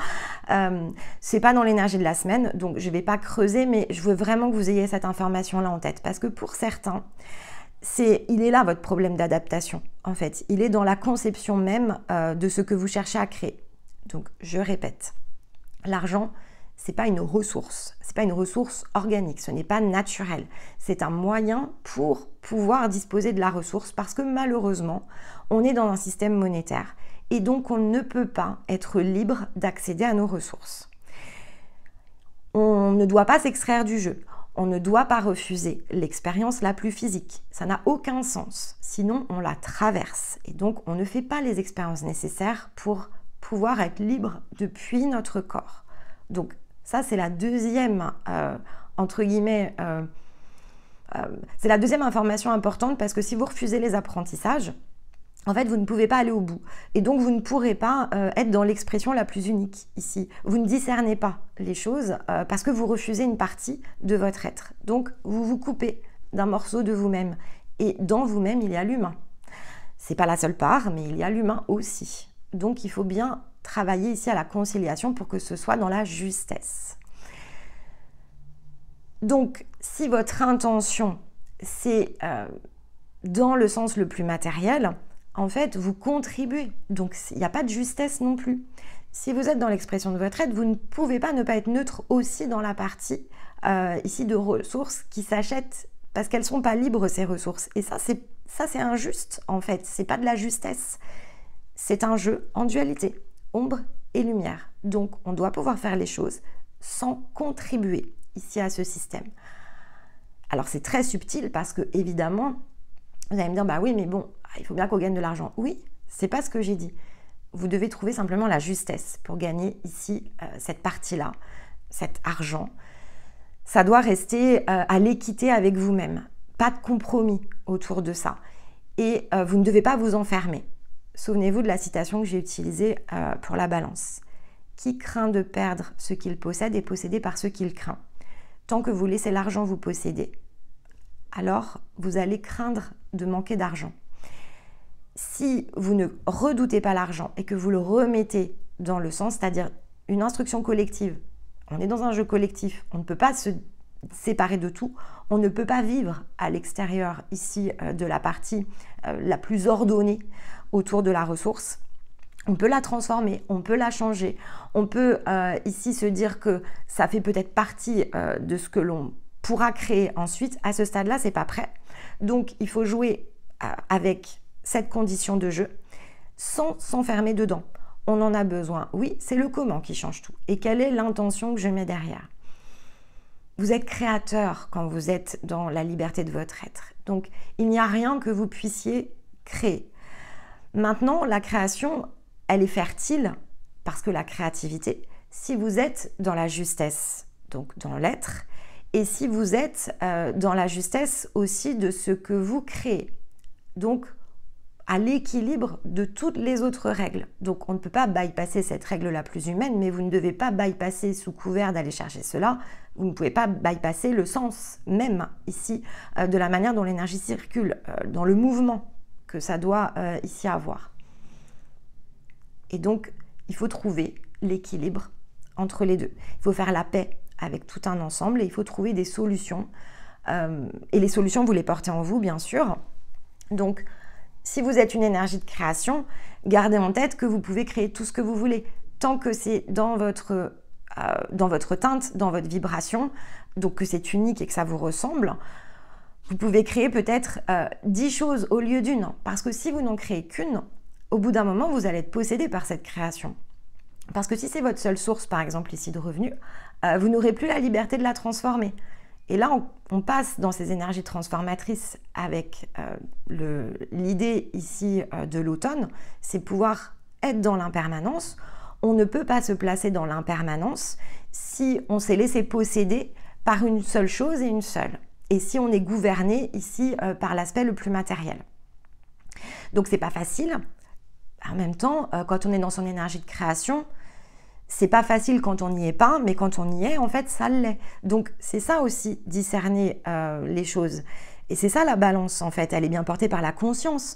C'est pas dans l'énergie de la semaine, donc je vais pas creuser, mais je veux vraiment que vous ayez cette information-là en tête. Parce que pour certains, il est là votre problème d'adaptation, en fait. Il est dans la conception même de ce que vous cherchez à créer. Donc, je répète, l'argent, c'est pas une ressource, c'est pas une ressource organique, ce n'est pas naturel. C'est un moyen pour pouvoir disposer de la ressource parce que malheureusement, on est dans un système monétaire et donc on ne peut pas être libre d'accéder à nos ressources. On ne doit pas s'extraire du jeu, on ne doit pas refuser l'expérience la plus physique. Ça n'a aucun sens, sinon on la traverse et donc on ne fait pas les expériences nécessaires pour pouvoir être libre depuis notre corps. Donc, ça, c'est la deuxième, entre guillemets, c'est la deuxième information importante parce que si vous refusez les apprentissages, en fait, vous ne pouvez pas aller au bout. Et donc, vous ne pourrez pas être dans l'expression la plus unique ici. Vous ne discernez pas les choses parce que vous refusez une partie de votre être. Donc, vous vous coupez d'un morceau de vous-même. Et dans vous-même, il y a l'humain. C'est pas la seule part, mais il y a l'humain aussi. Donc, il faut bien travailler ici à la conciliation pour que ce soit dans la justesse. Donc, si votre intention, c'est dans le sens le plus matériel, en fait, vous contribuez. Donc, il n'y a pas de justesse non plus. Si vous êtes dans l'expression de votre être, vous ne pouvez pas ne pas être neutre aussi dans la partie ici de ressources qui s'achètent parce qu'elles ne sont pas libres, ces ressources. Et ça, c'est injuste, en fait. Ce n'est pas de la justesse. C'est un jeu en dualité, ombre et lumière. Donc, on doit pouvoir faire les choses sans contribuer ici à ce système. Alors, c'est très subtil parce que, évidemment, vous allez me dire, bah oui, mais bon, il faut bien qu'on gagne de l'argent. Oui, c'est pas ce que j'ai dit. Vous devez trouver simplement la justesse pour gagner ici cette partie-là, cet argent. Ça doit rester à l'équité avec vous-même. Pas de compromis autour de ça. Et vous ne devez pas vous enfermer. Souvenez-vous de la citation que j'ai utilisée pour la balance. Qui craint de perdre ce qu'il possède est possédé par ce qu'il craint. Tant que vous laissez l'argent vous posséder, alors vous allez craindre de manquer d'argent. Si vous ne redoutez pas l'argent et que vous le remettez dans le sens, c'est-à-dire une instruction collective, on est dans un jeu collectif, on ne peut pas se séparer de tout, on ne peut pas vivre à l'extérieur ici de la partie la plus ordonnée autour de la ressource. On peut la transformer, on peut la changer, on peut ici se dire que ça fait peut-être partie de ce que l'on pourra créer ensuite. À ce stade-là, c'est pas prêt. Donc, il faut jouer avec cette condition de jeu sans s'enfermer dedans. On en a besoin. Oui, c'est le comment qui change tout. Et quelle est l'intention que je mets derrière? Vous êtes créateur quand vous êtes dans la liberté de votre être. Donc, il n'y a rien que vous puissiez créer. Maintenant, la création, elle est fertile parce que la créativité, si vous êtes dans la justesse, donc dans l'être, et si vous êtes dans la justesse aussi de ce que vous créez, donc à l'équilibre de toutes les autres règles. Donc on ne peut pas bypasser cette règle la plus humaine, mais vous ne devez pas bypasser sous couvert d'aller chercher cela. Vous ne pouvez pas bypasser le sens même ici de la manière dont l'énergie circule, dans le mouvement que ça doit ici avoir. Et donc il faut trouver l'équilibre entre les deux. Il faut faire la paix avec tout un ensemble et il faut trouver des solutions. Et les solutions, vous les portez en vous, bien sûr. Donc, si vous êtes une énergie de création, gardez en tête que vous pouvez créer tout ce que vous voulez, tant que c'est dans votre teinte, dans votre vibration, donc que c'est unique et que ça vous ressemble. Vous pouvez créer peut-être 10 choses au lieu d'une, parce que si vous n'en créez qu'une, au bout d'un moment, vous allez être possédé par cette création. Parce que si c'est votre seule source, par exemple ici de revenus, vous n'aurez plus la liberté de la transformer. Et là, on passe dans ces énergies transformatrices avec l'idée ici de l'automne, c'est pouvoir être dans l'impermanence. On ne peut pas se placer dans l'impermanence si on s'est laissé posséder par une seule chose et une seule. Et si on est gouverné ici par l'aspect le plus matériel. Donc c'est pas facile. En même temps, quand on est dans son énergie de création, c'est pas facile quand on n'y est pas, mais quand on y est, en fait, ça l'est. Donc, c'est ça aussi, discerner les choses. Et c'est ça la balance, en fait. Elle est bien portée par la conscience.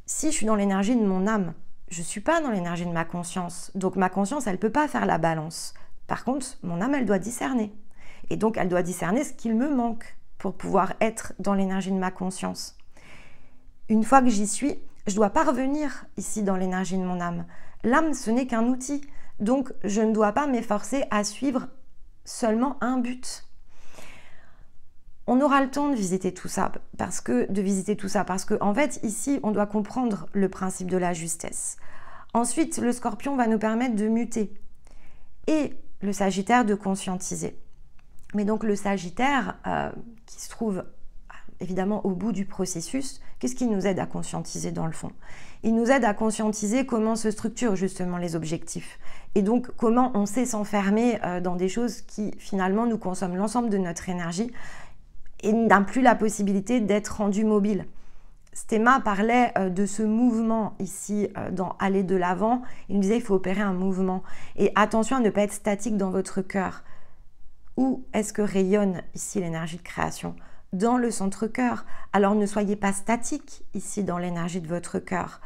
Si je suis dans l'énergie de mon âme, je ne suis pas dans l'énergie de ma conscience. Donc, ma conscience, elle ne peut pas faire la balance. Par contre, mon âme, elle doit discerner. Et donc, elle doit discerner ce qu'il me manque pour pouvoir être dans l'énergie de ma conscience. Une fois que j'y suis, je dois pas revenir ici dans l'énergie de mon âme. L'âme, ce n'est qu'un outil. Donc, je ne dois pas m'efforcer à suivre seulement un but. On aura le temps de visiter tout ça, parce que en fait, ici, on doit comprendre le principe de la justesse. Ensuite, le Scorpion va nous permettre de muter et le Sagittaire de conscientiser. Mais donc, le Sagittaire, qui se trouve évidemment au bout du processus, qu'est-ce qui nous aide à conscientiser dans le fond? Il nous aide à conscientiser comment se structurent justement les objectifs et donc comment on sait s'enfermer dans des choses qui finalement nous consomment l'ensemble de notre énergie et n'a plus la possibilité d'être rendu mobile. Stéma parlait de ce mouvement ici dans aller de l'avant. Il nous disait il faut opérer un mouvement. Et attention à ne pas être statique dans votre cœur. Où est-ce que rayonne ici l'énergie de création? Dans le centre cœur. Alors ne soyez pas statique ici dans l'énergie de votre cœur.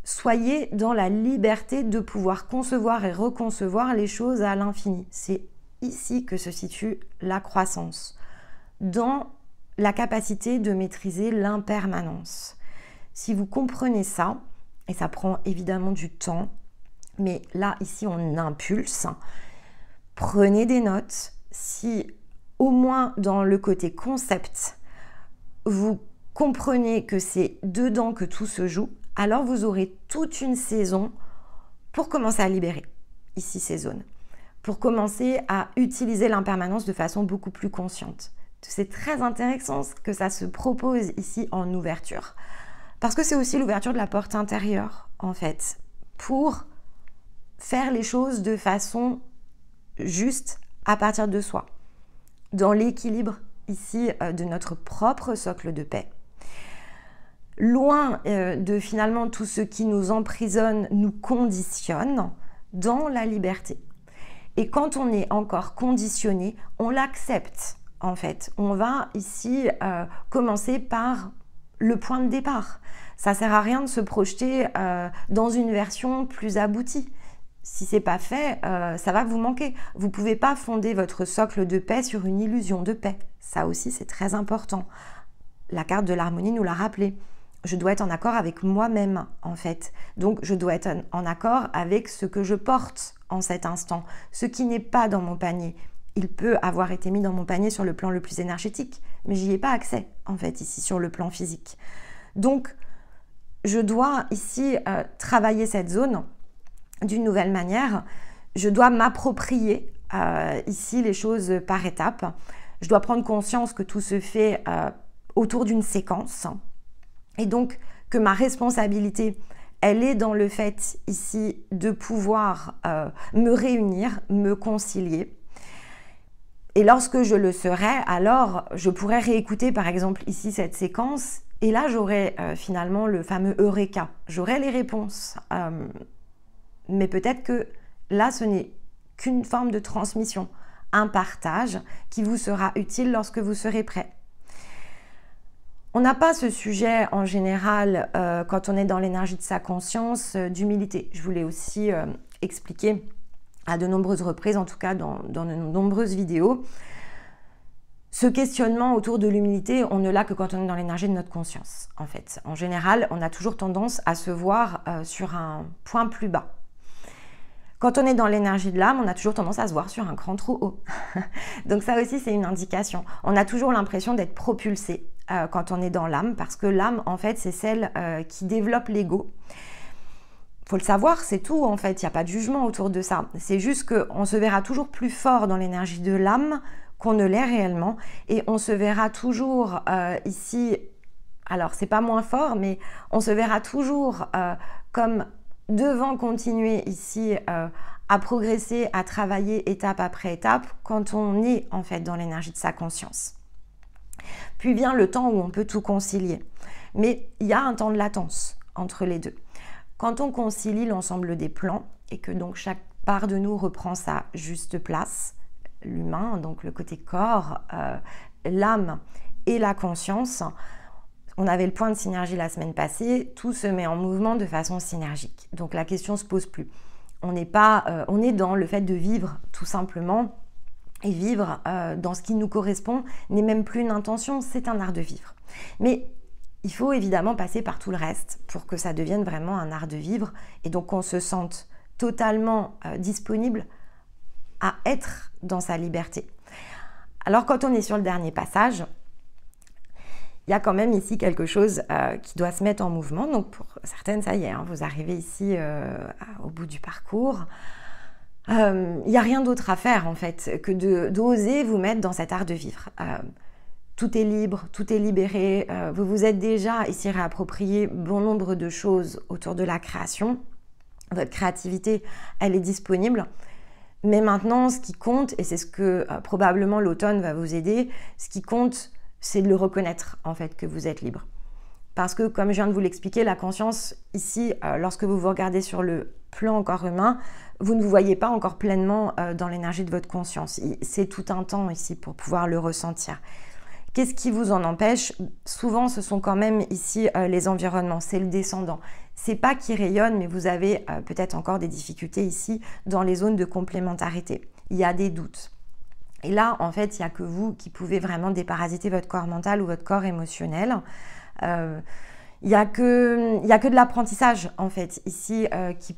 Soyez dans la liberté de pouvoir concevoir et reconcevoir les choses à l'infini. C'est ici que se situe la croissance. Dans la capacité de maîtriser l'impermanence. Si vous comprenez ça, et ça prend évidemment du temps, mais là, ici, on impulse, prenez des notes. Si au moins dans le côté concept, vous comprenez que c'est dedans que tout se joue, alors vous aurez toute une saison pour commencer à libérer ici ces zones, pour commencer à utiliser l'impermanence de façon beaucoup plus consciente. C'est très intéressant que ça se propose ici en ouverture, parce que c'est aussi l'ouverture de la porte intérieure, en fait, pour faire les choses de façon juste à partir de soi, dans l'équilibre ici de notre propre socle de paix. Loin de finalement tout ce qui nous emprisonne, nous conditionne, dans la liberté. Et quand on est encore conditionné, on l'accepte. En fait, on va ici commencer par le point de départ. Ça ne sert à rien de se projeter dans une version plus aboutie. Si ce n'est pas fait, ça va vous manquer. Vous ne pouvez pas fonder votre socle de paix sur une illusion de paix. Ça aussi, c'est très important. La carte de l'harmonie nous l'a rappelé. Je dois être en accord avec moi-même, en fait. Donc, je dois être en accord avec ce que je porte en cet instant, ce qui n'est pas dans mon panier. Il peut avoir été mis dans mon panier sur le plan le plus énergétique, mais j'y ai pas accès, en fait, ici, sur le plan physique. Donc, je dois ici travailler cette zone d'une nouvelle manière. Je dois m'approprier ici les choses par étapes. Je dois prendre conscience que tout se fait autour d'une séquence. Et donc, que ma responsabilité, elle est dans le fait ici de pouvoir me réunir, me concilier. Et lorsque je le serai, alors je pourrais réécouter par exemple ici cette séquence et là j'aurai finalement le fameux Eureka. J'aurai les réponses. Mais peut-être que là ce n'est qu'une forme de transmission, un partage qui vous sera utile lorsque vous serez prêt. On n'a pas ce sujet en général quand on est dans l'énergie de sa conscience d'humilité. Je voulais aussi expliquer à de nombreuses reprises, en tout cas dans de nombreuses vidéos. Ce questionnement autour de l'humilité, on ne l'a que quand on est dans l'énergie de notre conscience, en fait. En général, on a toujours tendance à se voir sur un point plus bas. Quand on est dans l'énergie de l'âme, on a toujours tendance à se voir sur un cran trop haut. Donc ça aussi, c'est une indication. On a toujours l'impression d'être propulsé quand on est dans l'âme, parce que l'âme, en fait, c'est celle qui développe l'ego. Faut le savoir, c'est tout en fait, il n'y a pas de jugement autour de ça. C'est juste qu'on se verra toujours plus fort dans l'énergie de l'âme qu'on ne l'est réellement. Et on se verra toujours ici, alors c'est pas moins fort, mais on se verra toujours comme devant continuer ici à progresser, à travailler étape après étape quand on est en fait dans l'énergie de sa conscience. Puis vient le temps où on peut tout concilier. Mais il y a un temps de latence entre les deux. Quand on concilie l'ensemble des plans et que donc chaque part de nous reprend sa juste place, l'humain, donc le côté corps, l'âme et la conscience, on avait le point de synergie la semaine passée, tout se met en mouvement de façon synergique. Donc la question ne se pose plus. On est dans le fait de vivre tout simplement, et vivre dans ce qui nous correspond n'est même plus une intention, c'est un art de vivre. Mais il faut évidemment passer par tout le reste pour que ça devienne vraiment un art de vivre et donc qu'on se sente totalement disponible à être dans sa liberté. Alors quand on est sur le dernier passage, il y a quand même ici quelque chose qui doit se mettre en mouvement. Donc pour certaines, ça y est, hein, vous arrivez ici au bout du parcours. Il n'y a rien d'autre à faire en fait que d'oser vous mettre dans cet art de vivre. Tout est libre, tout est libéré, vous vous êtes déjà ici réapproprié bon nombre de choses autour de la création. Votre créativité, elle est disponible. Mais maintenant, ce qui compte, et c'est ce que probablement l'automne va vous aider, ce qui compte, c'est de le reconnaître en fait que vous êtes libre. parce que comme je viens de vous l'expliquer, la conscience ici, lorsque vous vous regardez sur le plan encore humain, vous ne vous voyez pas encore pleinement dans l'énergie de votre conscience. C'est tout un temps ici pour pouvoir le ressentir. Qu'est-ce qui vous en empêche? Souvent, ce sont quand même ici les environnements, c'est le descendant. C'est pas qui rayonne, mais vous avez peut-être encore des difficultés ici dans les zones de complémentarité. Il y a des doutes. Et là, en fait, il n'y a que vous qui pouvez vraiment déparasiter votre corps mental ou votre corps émotionnel. Il n'y a que de l'apprentissage, en fait, ici, qui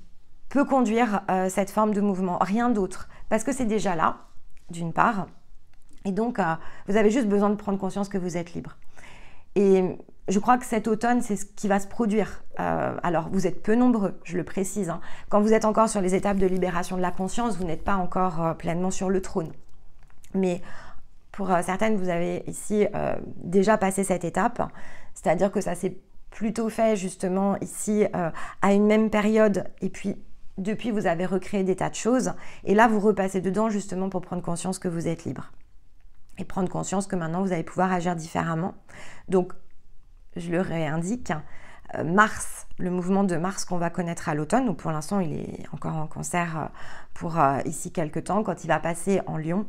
peut conduire cette forme de mouvement, rien d'autre. Parce que c'est déjà là, d'une part. Et donc, vous avez juste besoin de prendre conscience que vous êtes libre. Et je crois que cet automne, c'est ce qui va se produire. Alors, vous êtes peu nombreux, je le précise. Hein. Quand vous êtes encore sur les étapes de libération de la conscience, vous n'êtes pas encore pleinement sur le trône. Mais pour certaines, vous avez ici déjà passé cette étape. C'est-à-dire que ça s'est plutôt fait justement ici à une même période. Et puis, depuis, vous avez recréé des tas de choses. Et là, vous repassez dedans justement pour prendre conscience que vous êtes libre. Et prendre conscience que maintenant, vous allez pouvoir agir différemment. Donc, je le réindique, Mars, le mouvement de Mars qu'on va connaître à l'automne, donc pour l'instant, il est encore en Cancer pour ici quelques temps. Quand il va passer en Lion,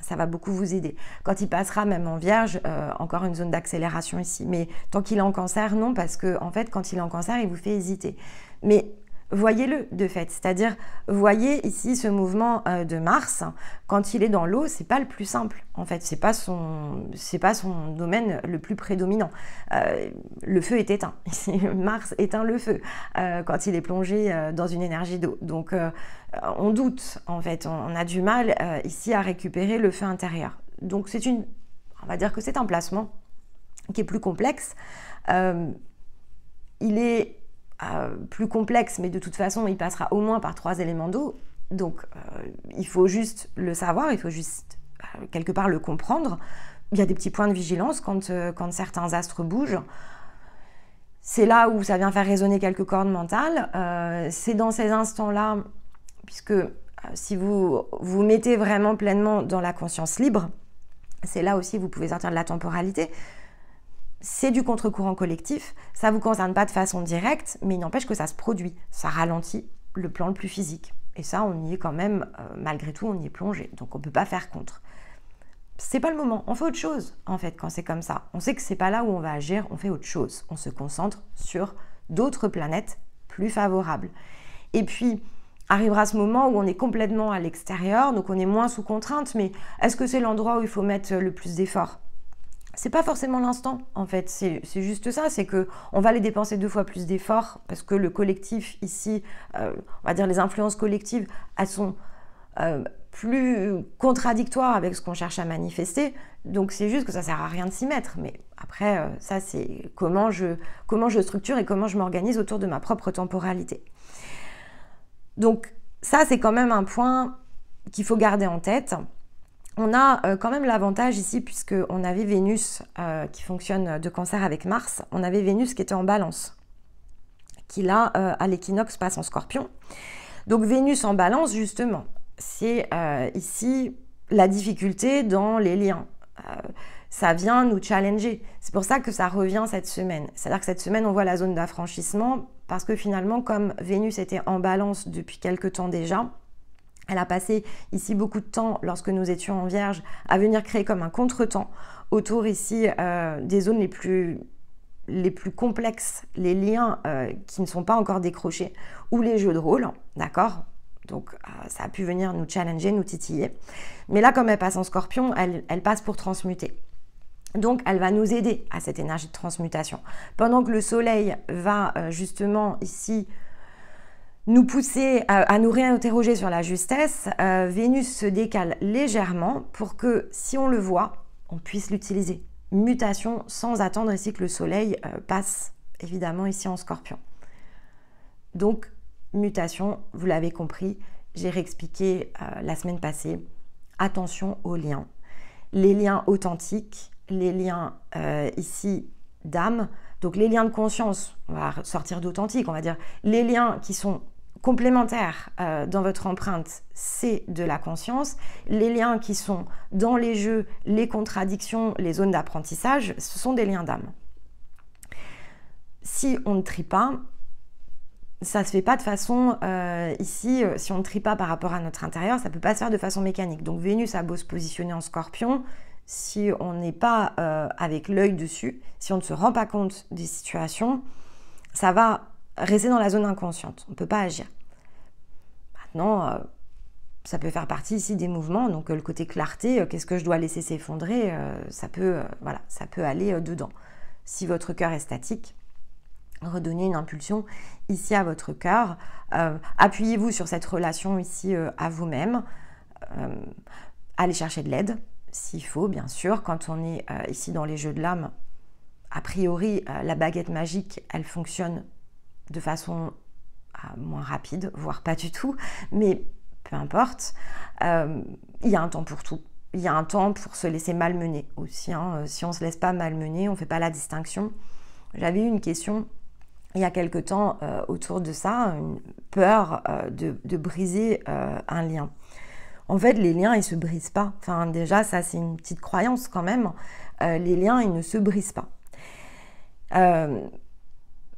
ça va beaucoup vous aider. Quand il passera même en Vierge, encore une zone d'accélération ici. Mais tant qu'il est en Cancer, non, parce que en fait, quand il est en Cancer, il vous fait hésiter. Mais voyez-le de fait, c'est-à-dire voyez ici ce mouvement de Mars. Quand il est dans l'eau, c'est pas le plus simple. En fait, c'est pas son domaine le plus prédominant. Le feu est éteint. Mars éteint le feu quand il est plongé dans une énergie d'eau. Donc on doute en fait, on a du mal ici à récupérer le feu intérieur. Donc on va dire que c'est un placement qui est plus complexe. Il est plus complexe, mais de toute façon, il passera au moins par 3 éléments d'eau. Donc, il faut juste le savoir, il faut juste quelque part le comprendre. Il y a des petits points de vigilance quand certains astres bougent. C'est là où ça vient faire résonner quelques cordes mentales. C'est dans ces instants-là, puisque si vous vous mettez vraiment pleinement dans la conscience libre, c'est là aussi que vous pouvez sortir de la temporalité. C'est du contre-courant collectif, ça ne vous concerne pas de façon directe, mais il n'empêche que ça se produit, ça ralentit le plan le plus physique. Et ça, on y est quand même, malgré tout, on y est plongé, donc on ne peut pas faire contre. C'est pas le moment, on fait autre chose, en fait, quand c'est comme ça. On sait que c'est pas là où on va agir, on fait autre chose. On se concentre sur d'autres planètes plus favorables. Et puis, arrivera ce moment où on est complètement à l'extérieur, donc on est moins sous contrainte, mais est-ce que c'est l'endroit où il faut mettre le plus d'efforts ? C'est pas forcément l'instant, en fait, c'est juste ça, c'est qu'on va aller dépenser 2 fois plus d'efforts parce que le collectif ici, on va dire les influences collectives, elles sont plus contradictoires avec ce qu'on cherche à manifester, donc c'est juste que ça sert à rien de s'y mettre, mais après, ça c'est comment je structure et comment je m'organise autour de ma propre temporalité. Donc ça c'est quand même un point qu'il faut garder en tête. On a quand même l'avantage ici, puisqu'on avait Vénus qui fonctionne de Cancer avec Mars, on avait Vénus qui était en Balance, qui là, à l'équinoxe, passe en Scorpion. Donc Vénus en Balance, justement, c'est ici la difficulté dans les liens. Ça vient nous challenger. C'est pour ça que ça revient cette semaine. C'est-à-dire que cette semaine, on voit la zone d'affranchissement, parce que finalement, comme Vénus était en Balance depuis quelque temps déjà, elle a passé ici beaucoup de temps, lorsque nous étions en Vierge, à venir créer comme un contretemps autour ici des zones les plus complexes, les liens qui ne sont pas encore décrochés, ou les jeux de rôle, d'accord ? Donc ça a pu venir nous challenger, nous titiller. Mais là, comme elle passe en Scorpion, elle passe pour transmuter. Donc elle va nous aider à cette énergie de transmutation. Pendant que le Soleil va justement ici nous pousser à nous réinterroger sur la justesse, Vénus se décale légèrement pour que, si on le voit, on puisse l'utiliser. Mutation sans attendre ici que le Soleil passe, évidemment, ici en Scorpion. Donc, mutation, vous l'avez compris, j'ai réexpliqué la semaine passée, attention aux liens. Les liens authentiques, les liens ici d'âme, donc les liens de conscience, on va sortir d'authentique, on va dire, les liens qui sont complémentaires dans votre empreinte, c'est de la conscience. Les liens qui sont dans les jeux, les contradictions, les zones d'apprentissage, ce sont des liens d'âme. si on ne trie pas, ça ne se fait pas de façon, ici, si on ne trie pas par rapport à notre intérieur, ça ne peut pas se faire de façon mécanique. Donc Vénus a beau se positionner en Scorpion, si on n'est pas avec l'œil dessus, si on ne se rend pas compte des situations, ça va rester dans la zone inconsciente. On ne peut pas agir. Maintenant, ça peut faire partie ici des mouvements. Donc le côté clarté, qu'est-ce que je dois laisser s'effondrer, ça peut aller dedans. Si votre cœur est statique, redonnez une impulsion ici à votre cœur. Appuyez-vous sur cette relation ici à vous-même. Allez chercher de l'aide, s'il faut, bien sûr. Quand on est ici dans les jeux de l'âme, a priori, la baguette magique, elle fonctionne de façon moins rapide, voire pas du tout. Mais peu importe, il y a un temps pour tout. Il y a un temps pour se laisser malmener aussi. Si on ne se laisse pas malmener, on ne fait pas la distinction. J'avais eu une question il y a quelque temps autour de ça, une peur de briser un lien. En fait, les liens, ils ne se brisent pas. Enfin, déjà, ça, c'est une petite croyance quand même. Les liens, ils ne se brisent pas.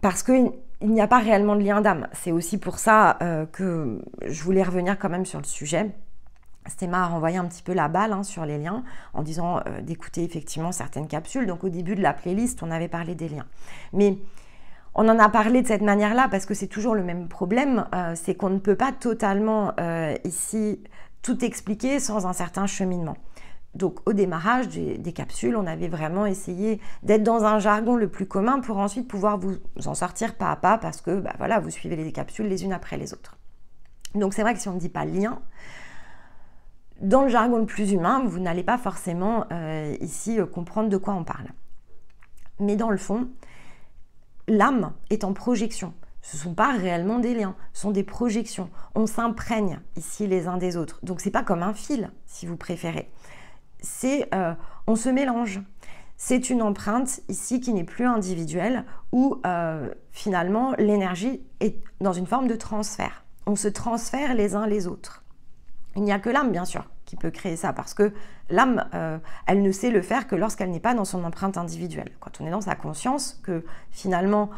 Parce qu'il n'y a pas réellement de lien d'âme. C'est aussi pour ça que je voulais revenir quand même sur le sujet. Stéma a renvoyé un petit peu la balle sur les liens en disant d'écouter effectivement certaines capsules. Donc au début de la playlist, on avait parlé des liens. Mais on en a parlé de cette manière-là parce que c'est toujours le même problème. C'est qu'on ne peut pas totalement ici tout expliquer sans un certain cheminement. Donc au démarrage des capsules, on avait vraiment essayé d'être dans un jargon le plus commun pour ensuite pouvoir vous en sortir pas à pas parce que voilà, vous suivez les capsules les unes après les autres. Donc c'est vrai que si on ne dit pas lien, dans le jargon le plus humain, vous n'allez pas forcément ici comprendre de quoi on parle. Mais dans le fond, l'âme est en projection. Ce ne sont pas réellement des liens, ce sont des projections. On s'imprègne ici les uns des autres. Donc c'est pas comme un fil, si vous préférez. C'est on se mélange. C'est une empreinte ici qui n'est plus individuelle où finalement l'énergie est dans une forme de transfert. On se transfère les uns les autres. Il n'y a que l'âme, bien sûr, qui peut créer ça, parce que l'âme, elle ne sait le faire que lorsqu'elle n'est pas dans son empreinte individuelle. Quand on est dans sa conscience, que finalement,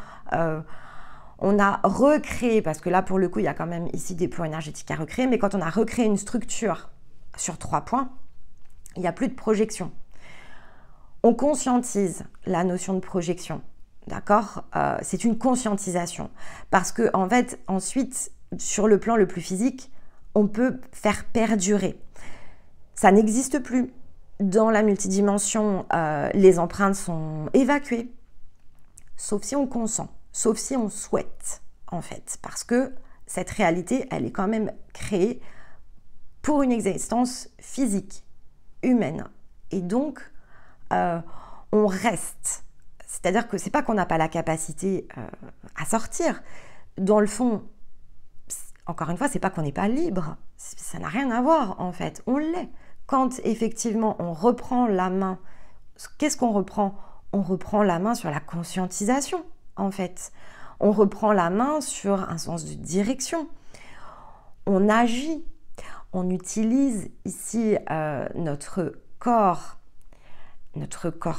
on a recréé, parce que là, pour le coup, il y a quand même ici des points énergétiques à recréer, mais quand on a recréé une structure sur 3 points, il n'y a plus de projection. On conscientise la notion de projection, d'accord ? C'est une conscientisation, parce que en fait, ensuite, sur le plan le plus physique, on peut faire perdurer. Ça n'existe plus. Dans la multidimension, les empreintes sont évacuées, sauf si on consent, sauf si on souhaite, en fait, parce que cette réalité, elle est quand même créée pour une existence physique, humaine. Et donc, on reste. C'est-à-dire que c'est pas qu'on n'a pas la capacité à sortir. Dans le fond, encore une fois, c'est pas qu'on n'est pas libre, ça n'a rien à voir en fait, on l'est. Quand effectivement on reprend la main, qu'est-ce qu'on reprend? On reprend la main sur la conscientisation en fait. On reprend la main sur un sens de direction. On agit, on utilise ici notre corps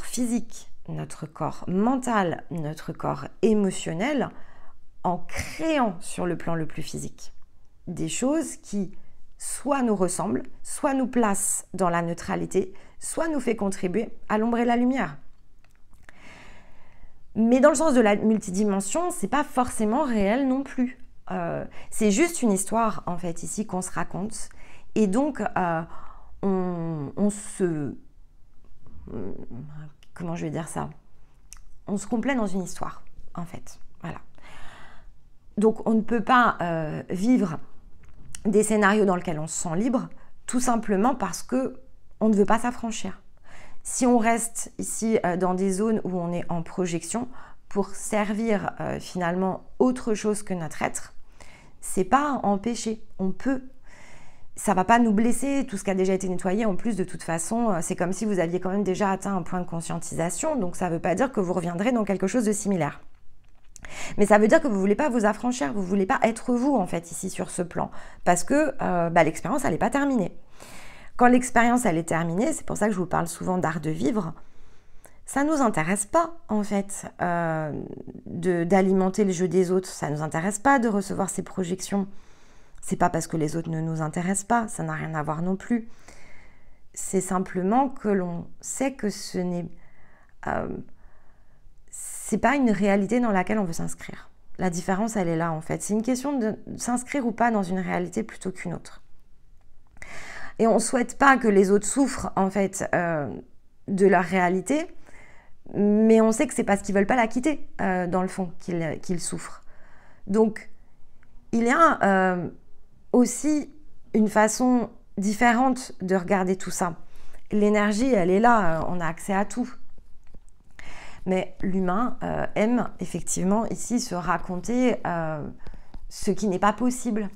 physique, notre corps mental, notre corps émotionnel en créant sur le plan le plus physique des choses qui soit nous ressemblent, soit nous placent dans la neutralité, soit nous fait contribuer à l'ombre et la lumière. Mais dans le sens de la multidimension, c'est pas forcément réel non plus. C'est juste une histoire en fait ici qu'on se raconte, et donc on se, comment je vais dire ça, on se complaît dans une histoire en fait, voilà. Donc on ne peut pas vivre des scénarios dans lesquels on se sent libre, tout simplement parce que on ne veut pas s'affranchir. Si on reste ici dans des zones où on est en projection pour servir finalement autre chose que notre être, c'est pas empêché, on peut. Ça va pas nous blesser, tout ce qui a déjà été nettoyé. En plus, de toute façon, c'est comme si vous aviez quand même déjà atteint un point de conscientisation, donc ça veut pas dire que vous reviendrez dans quelque chose de similaire. Mais ça veut dire que vous ne voulez pas vous affranchir, vous ne voulez pas être vous en fait ici sur ce plan, parce que l'expérience elle n'est pas terminée. Quand l'expérience elle est terminée, c'est pour ça que je vous parle souvent d'art de vivre, ça nous intéresse pas, en fait, d'alimenter le jeu des autres. Ça nous intéresse pas de recevoir ces projections. C'est pas parce que les autres ne nous intéressent pas, ça n'a rien à voir non plus. C'est simplement que l'on sait que c'est pas une réalité dans laquelle on veut s'inscrire. La différence, elle est là, en fait. C'est une question de s'inscrire ou pas dans une réalité plutôt qu'une autre. Et on ne souhaite pas que les autres souffrent, en fait, de leur réalité, mais on sait que c'est parce qu'ils ne veulent pas la quitter, dans le fond, qu'ils souffrent. Donc, il y a aussi une façon différente de regarder tout ça. L'énergie, elle est là, on a accès à tout. Mais l'humain aime effectivement ici se raconter ce qui n'est pas possible.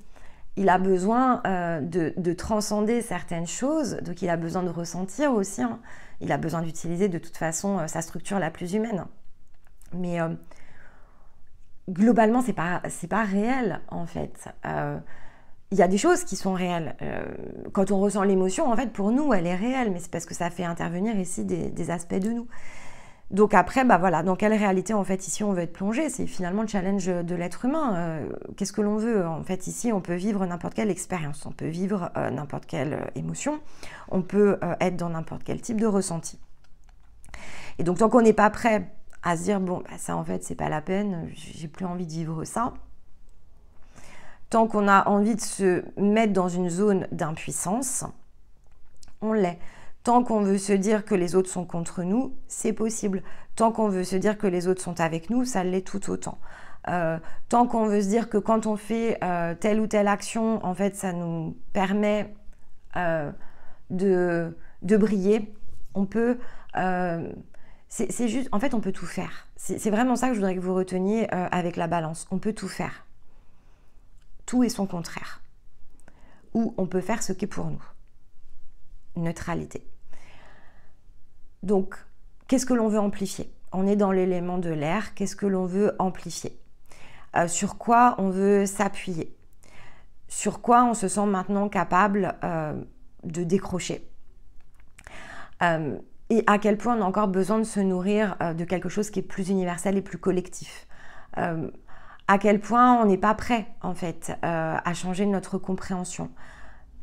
Il a besoin de transcender certaines choses, donc il a besoin de ressentir aussi. Hein. Il a besoin d'utiliser de toute façon sa structure la plus humaine. Mais globalement, c'est pas réel en fait. Il y a des choses qui sont réelles. Quand on ressent l'émotion, en fait, pour nous, elle est réelle, mais c'est parce que ça fait intervenir ici des aspects de nous. Donc après, bah voilà, dans quelle réalité en fait ici on veut être plongé? C'est finalement le challenge de l'être humain. Qu'est-ce que l'on veut? En fait ici on peut vivre n'importe quelle expérience, on peut vivre n'importe quelle émotion, on peut être dans n'importe quel type de ressenti. Et donc tant qu'on n'est pas prêt à se dire bon bah, ça en fait c'est pas la peine, j'ai plus envie de vivre ça, tant qu'on a envie de se mettre dans une zone d'impuissance, on l'est. Tant qu'on veut se dire que les autres sont contre nous, c'est possible. Tant qu'on veut se dire que les autres sont avec nous, ça l'est tout autant. Tant qu'on veut se dire que quand on fait telle ou telle action, en fait, ça nous permet de briller, on peut... c'est juste... En fait, on peut tout faire. C'est vraiment ça que je voudrais que vous reteniez avec la balance. On peut tout faire. Tout est son contraire. Ou on peut faire ce qui est pour nous. Neutralité. Donc, qu'est-ce que l'on veut amplifier? On est dans l'élément de l'air, qu'est-ce que l'on veut amplifier? Sur quoi on veut s'appuyer? Sur quoi on se sent maintenant capable de décrocher? Et à quel point on a encore besoin de se nourrir de quelque chose qui est plus universel et plus collectif? À quel point on n'est pas prêt, en fait, à changer notre compréhension?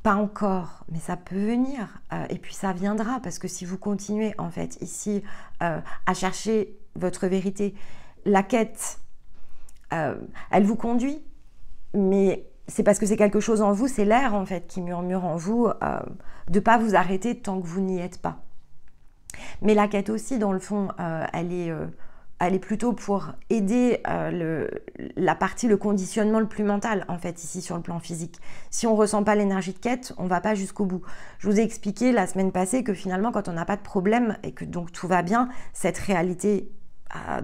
Pas encore, mais ça peut venir et puis ça viendra parce que si vous continuez en fait ici à chercher votre vérité, la quête, elle vous conduit, mais c'est parce que c'est quelque chose en vous, c'est l'air en fait qui murmure en vous de pas vous arrêter tant que vous n'y êtes pas. Mais la quête aussi dans le fond, elle est plutôt pour aider la partie, le conditionnement le plus mental, en fait, ici sur le plan physique. Si on ne ressent pas l'énergie de quête, on ne va pas jusqu'au bout. Je vous ai expliqué la semaine passée que finalement, quand on n'a pas de problème et que donc tout va bien, cette réalité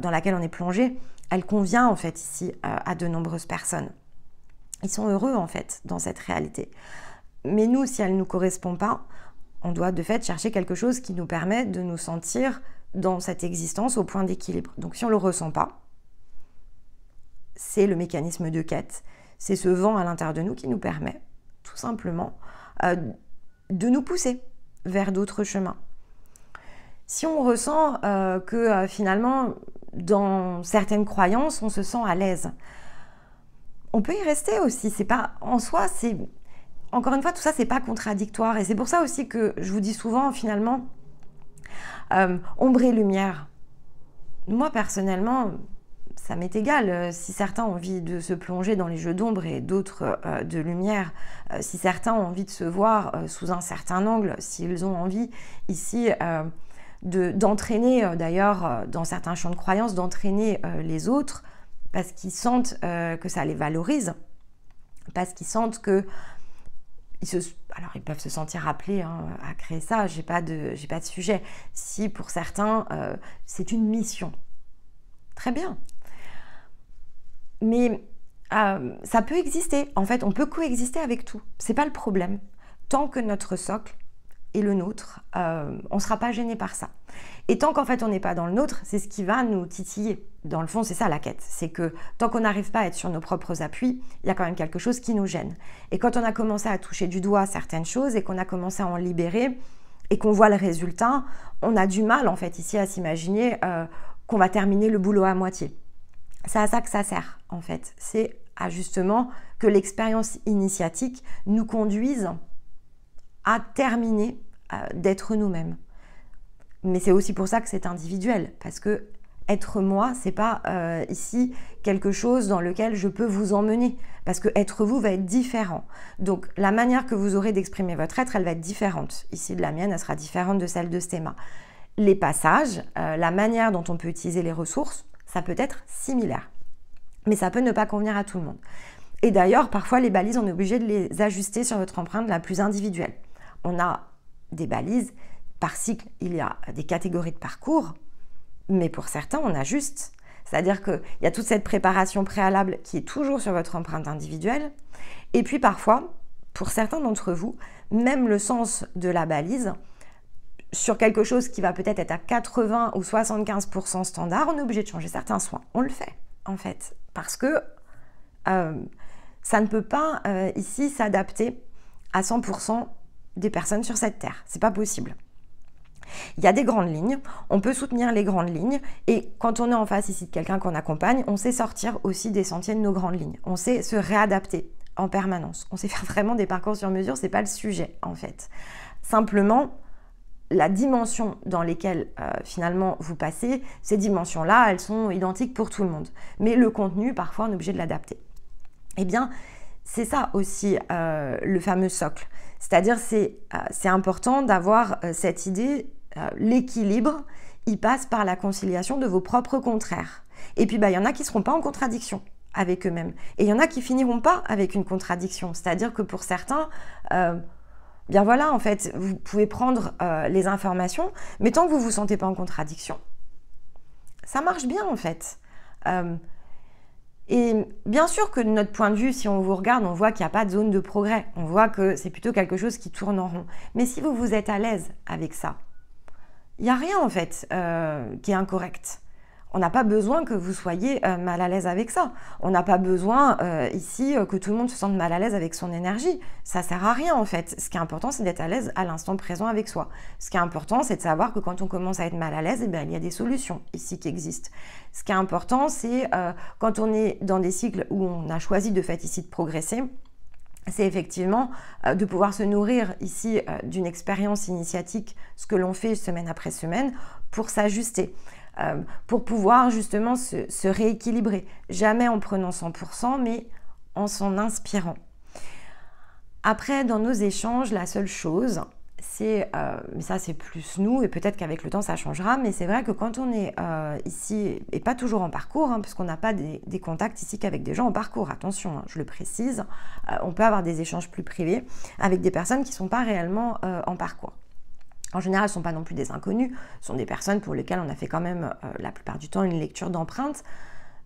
dans laquelle on est plongé, elle convient en fait ici à de nombreuses personnes. Ils sont heureux en fait dans cette réalité. Mais nous, si elle ne nous correspond pas, on doit de fait chercher quelque chose qui nous permet de nous sentir dans cette existence au point d'équilibre. Donc si on ne le ressent pas, c'est le mécanisme de quête. C'est ce vent à l'intérieur de nous qui nous permet tout simplement de nous pousser vers d'autres chemins. Si on ressent que finalement, dans certaines croyances, on se sent à l'aise, on peut y rester aussi. C'est pas, en soi, c'est... Encore une fois, tout ça, c'est pas contradictoire. Et c'est pour ça aussi que je vous dis souvent, finalement, ombre et lumière. Moi, personnellement, ça m'est égal. Si certains ont envie de se plonger dans les jeux d'ombre et d'autres de lumière, si certains ont envie de se voir sous un certain angle, s'ils ont envie ici d'entraîner, d'ailleurs, dans certains champs de croyances, d'entraîner les autres, parce qu'ils sentent que ça les valorise, parce qu'ils sentent que alors ils peuvent se sentir appelés à créer ça, j'ai pas de sujet. Si pour certains c'est une mission, très bien. Mais ça peut exister. En fait, on peut coexister avec tout. C'est pas le problème. Tant que notre socle est le nôtre, on ne sera pas gêné par ça. Et tant qu'en fait on n'est pas dans le nôtre, c'est ce qui va nous titiller. Dans le fond, c'est ça la quête. C'est que tant qu'on n'arrive pas à être sur nos propres appuis, il y a quand même quelque chose qui nous gêne. Et quand on a commencé à toucher du doigt certaines choses et qu'on a commencé à en libérer, et qu'on voit le résultat, on a du mal en fait ici à s'imaginer qu'on va terminer le boulot à moitié. C'est à ça que ça sert en fait. C'est à justement que l'expérience initiatique nous conduise à terminer d'être nous-mêmes. Mais c'est aussi pour ça que c'est individuel, parce que être moi, c'est pas ici quelque chose dans lequel je peux vous emmener, parce que être vous va être différent. Donc la manière que vous aurez d'exprimer votre être, elle va être différente. Ici, de la mienne, elle sera différente de celle de Stéma. Les passages, la manière dont on peut utiliser les ressources, ça peut être similaire, mais ça peut ne pas convenir à tout le monde. Et d'ailleurs, parfois, les balises, on est obligé de les ajuster sur votre empreinte la plus individuelle. On a des balises, par cycle, il y a des catégories de parcours, mais pour certains, on ajuste. C'est-à-dire qu'il y a toute cette préparation préalable qui est toujours sur votre empreinte individuelle. Et puis parfois, pour certains d'entre vous, même le sens de la balise, sur quelque chose qui va peut-être être à 80 ou 75% standard, on est obligé de changer certains soins. On le fait, en fait, parce que ça ne peut pas ici s'adapter à 100% des personnes sur cette terre. C'est pas possible. Il y a des grandes lignes, on peut soutenir les grandes lignes et quand on est en face ici de quelqu'un qu'on accompagne, on sait sortir aussi des sentiers de nos grandes lignes. On sait se réadapter en permanence. On sait faire vraiment des parcours sur mesure, c'est pas le sujet en fait. Simplement, la dimension dans lesquelles finalement vous passez, ces dimensions-là, elles sont identiques pour tout le monde. Mais le contenu, parfois, on est obligé de l'adapter. Eh bien, c'est ça aussi le fameux socle. C'est-à-dire, c'est important d'avoir cette idée, l'équilibre, il passe par la conciliation de vos propres contraires. Et puis, il y en a qui ne seront pas en contradiction avec eux-mêmes. Et il y en a qui finiront pas avec une contradiction. C'est-à-dire que pour certains, bien voilà, en fait, vous pouvez prendre les informations, mais tant que vous ne vous sentez pas en contradiction, ça marche bien en fait. Et bien sûr que de notre point de vue, si on vous regarde, on voit qu'il n'y a pas de zone de progrès. On voit que c'est plutôt quelque chose qui tourne en rond. Mais si vous êtes à l'aise avec ça, il n'y a rien en fait qui est incorrect. On n'a pas besoin que vous soyez mal à l'aise avec ça. On n'a pas besoin ici que tout le monde se sente mal à l'aise avec son énergie. Ça ne sert à rien en fait. Ce qui est important, c'est d'être à l'aise à l'instant présent avec soi. Ce qui est important, c'est de savoir que quand on commence à être mal à l'aise, eh bien, il y a des solutions ici qui existent. Ce qui est important, c'est quand on est dans des cycles où on a choisi de fait ici de progresser, c'est effectivement de pouvoir se nourrir ici d'une expérience initiatique, ce que l'on fait semaine après semaine, pour s'ajuster. Pour pouvoir justement se rééquilibrer. Jamais en prenant 100%, mais en s'en inspirant. Après, dans nos échanges, la seule chose, c'est, mais ça c'est plus nous, et peut-être qu'avec le temps ça changera, mais c'est vrai que quand on est ici, et pas toujours en parcours, puisqu'on n'a pas des contacts ici qu'avec des gens en parcours, attention, je le précise, on peut avoir des échanges plus privés avec des personnes qui ne sont pas réellement en parcours. En général, ce ne sont pas non plus des inconnus, ce sont des personnes pour lesquelles on a fait quand même la plupart du temps une lecture d'empreinte,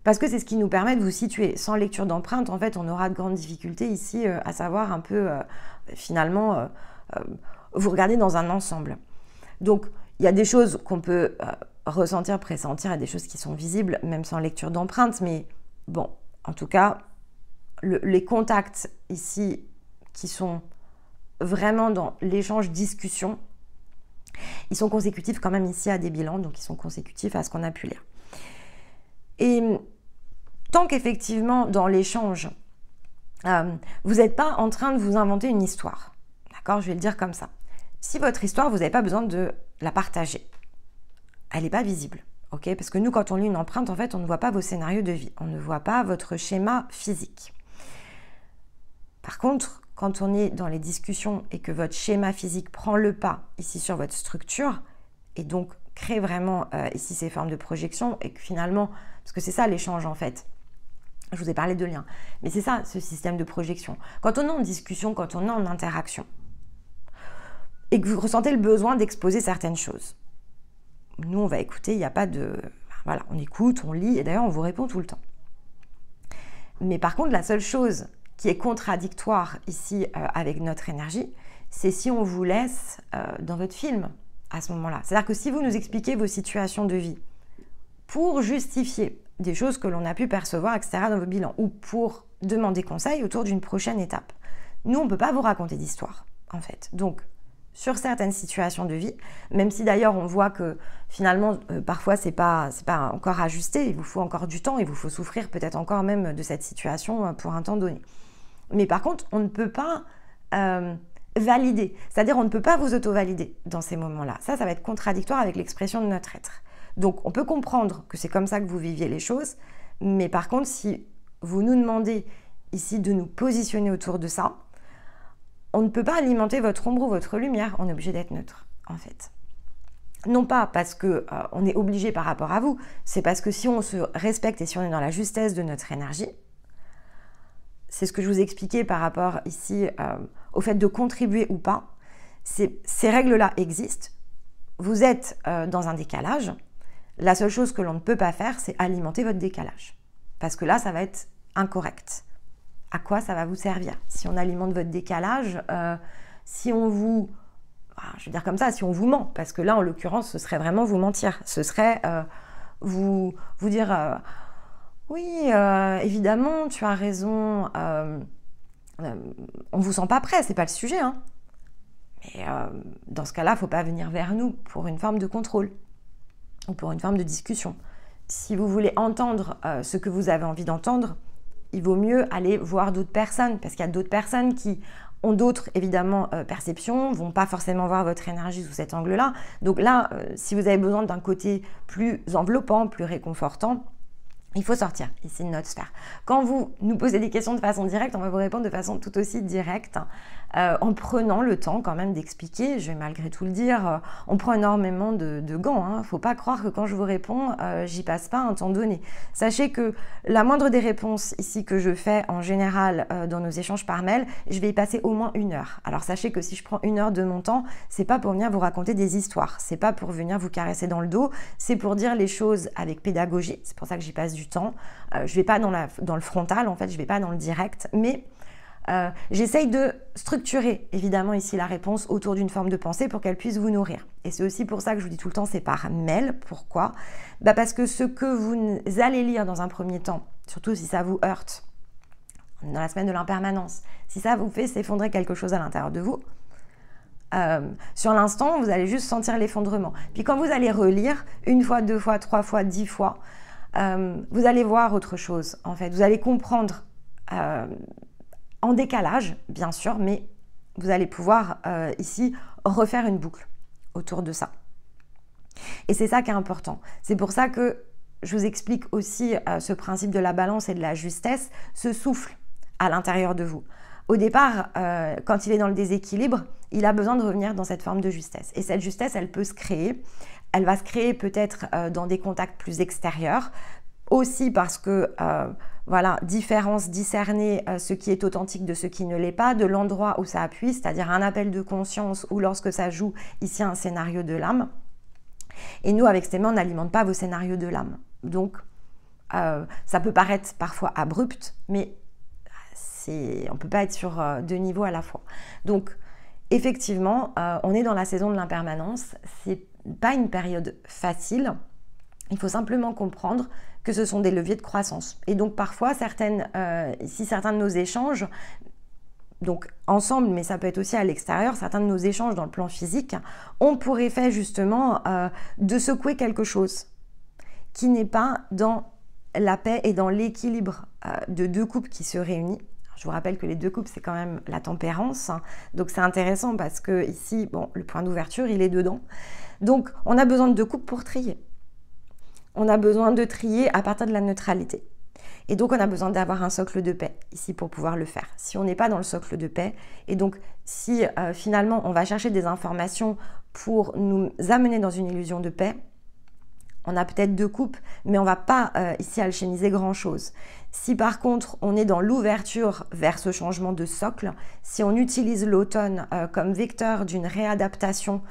parce que c'est ce qui nous permet de vous situer. Sans lecture d'empreinte, en fait, on aura de grandes difficultés ici à savoir un peu, finalement, vous regarder dans un ensemble. Donc, il y a des choses qu'on peut ressentir, pressentir, et des choses qui sont visibles, même sans lecture d'empreinte, mais bon, en tout cas, les contacts ici qui sont vraiment dans l'échange-discussion, ils sont consécutifs quand même ici à des bilans, donc ils sont consécutifs à ce qu'on a pu lire. Et tant qu'effectivement, dans l'échange, vous n'êtes pas en train de vous inventer une histoire, d'accord, je vais le dire comme ça. Si votre histoire, vous n'avez pas besoin de la partager, elle n'est pas visible, ok? Parce que nous, quand on lit une empreinte, en fait, on ne voit pas vos scénarios de vie, on ne voit pas votre schéma physique. Par contre, quand on est dans les discussions et que votre schéma physique prend le pas ici sur votre structure et donc crée vraiment ici ces formes de projection et que finalement, parce que c'est ça l'échange en fait, je vous ai parlé de lien, mais c'est ça ce système de projection. Quand on est en discussion, quand on est en interaction et que vous ressentez le besoin d'exposer certaines choses, nous on va écouter, il n'y a pas de... Voilà, on écoute, on lit et d'ailleurs on vous répond tout le temps. Mais par contre, la seule chose qui est contradictoire ici avec notre énergie, c'est si on vous laisse dans votre film à ce moment-là. C'est-à-dire que si vous nous expliquez vos situations de vie pour justifier des choses que l'on a pu percevoir, etc. dans vos bilans, ou pour demander conseil autour d'une prochaine étape, nous, on ne peut pas vous raconter d'histoire, en fait. Donc, sur certaines situations de vie, même si d'ailleurs on voit que finalement parfois c'est pas encore ajusté, il vous faut encore du temps, il vous faut souffrir peut-être encore même de cette situation pour un temps donné. Mais par contre, on ne peut pas valider, c'est-à-dire on ne peut pas vous auto-valider dans ces moments-là. Ça va être contradictoire avec l'expression de notre être. Donc on peut comprendre que c'est comme ça que vous viviez les choses, mais par contre si vous nous demandez ici de nous positionner autour de ça, on ne peut pas alimenter votre ombre ou votre lumière, on est obligé d'être neutre en fait. Non pas parce qu'on est obligé par rapport à vous, c'est parce que si on se respecte et si on est dans la justesse de notre énergie, c'est ce que je vous expliquais par rapport ici au fait de contribuer ou pas, ces règles-là existent, vous êtes dans un décalage, la seule chose que l'on ne peut pas faire, c'est alimenter votre décalage. Parce que là, ça va être incorrect. À quoi ça va vous servir? Si on alimente votre décalage, si on vous... Je veux dire comme ça, si on vous ment, parce que là, en l'occurrence, ce serait vraiment vous mentir. Ce serait vous dire oui, évidemment, tu as raison, on ne vous sent pas prêt, c'est pas le sujet. Hein. Mais dans ce cas-là, il ne faut pas venir vers nous pour une forme de contrôle ou pour une forme de discussion. Si vous voulez entendre ce que vous avez envie d'entendre, il vaut mieux aller voir d'autres personnes, parce qu'il y a d'autres personnes qui ont d'autres, évidemment, perceptions, ne vont pas forcément voir votre énergie sous cet angle-là. Donc là, si vous avez besoin d'un côté plus enveloppant, plus réconfortant, il faut sortir ici de notre sphère. Quand vous nous posez des questions de façon directe, on va vous répondre de façon tout aussi directe, en prenant le temps quand même d'expliquer. Je vais malgré tout le dire, on prend énormément de gants. Il ne faut pas croire que quand je vous réponds, j'y passe pas un temps donné. Sachez que la moindre des réponses ici que je fais en général dans nos échanges par mail, je vais y passer au moins 1 heure. Alors sachez que si je prends 1 heure de mon temps, c'est pas pour venir vous raconter des histoires, c'est pas pour venir vous caresser dans le dos, c'est pour dire les choses avec pédagogie. C'est pour ça que j'y passe du temps. Je vais pas dans le frontal, en fait, je vais pas dans le direct, mais j'essaye de structurer évidemment ici la réponse autour d'une forme de pensée pour qu'elle puisse vous nourrir. Et c'est aussi pour ça que je vous dis tout le temps, c'est par mail. Pourquoi? Parce que ce que vous allez lire dans un premier temps, surtout si ça vous heurte, dans la semaine de l'impermanence, si ça vous fait s'effondrer quelque chose à l'intérieur de vous, sur l'instant, vous allez juste sentir l'effondrement. Puis quand vous allez relire 1 fois, 2 fois, 3 fois, 10 fois, vous allez voir autre chose, en fait. Vous allez comprendre en décalage, bien sûr, mais vous allez pouvoir ici refaire une boucle autour de ça. Et c'est ça qui est important. C'est pour ça que je vous explique aussi ce principe de la balance et de la justesse, ce souffle à l'intérieur de vous. Au départ, quand il est dans le déséquilibre, il a besoin de revenir dans cette forme de justesse. Et cette justesse, elle peut se créer. Elle va se créer peut-être dans des contacts plus extérieurs, aussi parce que, voilà, différence, discerner ce qui est authentique de ce qui ne l'est pas, de l'endroit où ça appuie, c'est-à-dire un appel de conscience ou lorsque ça joue ici un scénario de l'âme. Et nous, avec Stéma, on n'alimente pas vos scénarios de l'âme. Donc, ça peut paraître parfois abrupt, mais on ne peut pas être sur 2 niveaux à la fois. Donc, effectivement, on est dans la saison de l'impermanence. C'est pas une période facile. Il faut simplement comprendre que ce sont des leviers de croissance. Et donc, parfois, si certains de nos échanges, donc ensemble, mais ça peut être aussi à l'extérieur, certains de nos échanges dans le plan physique, ont pour effet justement de secouer quelque chose qui n'est pas dans la paix et dans l'équilibre de 2 couples qui se réunissent. Je vous rappelle que les 2 couples, c'est quand même la tempérance. Donc, c'est intéressant parce que ici, bon, le point d'ouverture, il est dedans. Donc, on a besoin de 2 couples pour trier. On a besoin de trier à partir de la neutralité. Et donc, on a besoin d'avoir un socle de paix ici pour pouvoir le faire. Si on n'est pas dans le socle de paix, et donc si finalement on va chercher des informations pour nous amener dans une illusion de paix, on a peut-être 2 coupes, mais on ne va pas ici alchimiser grand-chose. Si par contre on est dans l'ouverture vers ce changement de socle, si on utilise l'automne comme vecteur d'une réadaptation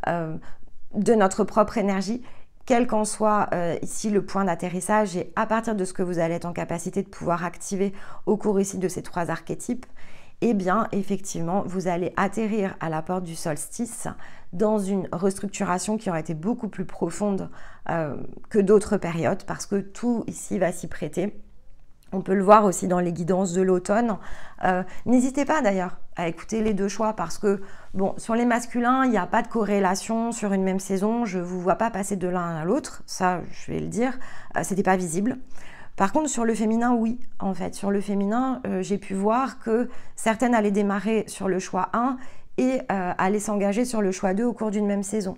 de notre propre énergie, quel qu'en soit ici le point d'atterrissage, et à partir de ce que vous allez être en capacité de pouvoir activer au cours ici de ces 3 archétypes, eh bien effectivement vous allez atterrir à la porte du solstice dans une restructuration qui aura été beaucoup plus profonde que d'autres périodes, parce que tout ici va s'y prêter. On peut le voir aussi dans les guidances de l'automne. N'hésitez pas d'ailleurs à écouter les deux choix parce que, bon, sur les masculins, il n'y a pas de corrélation sur une même saison. Je ne vous vois pas passer de l'un à l'autre, ça, je vais le dire, c'était pas visible. Par contre, sur le féminin, oui, en fait. Sur le féminin, j'ai pu voir que certaines allaient démarrer sur le choix 1 et allaient s'engager sur le choix 2 au cours d'une même saison.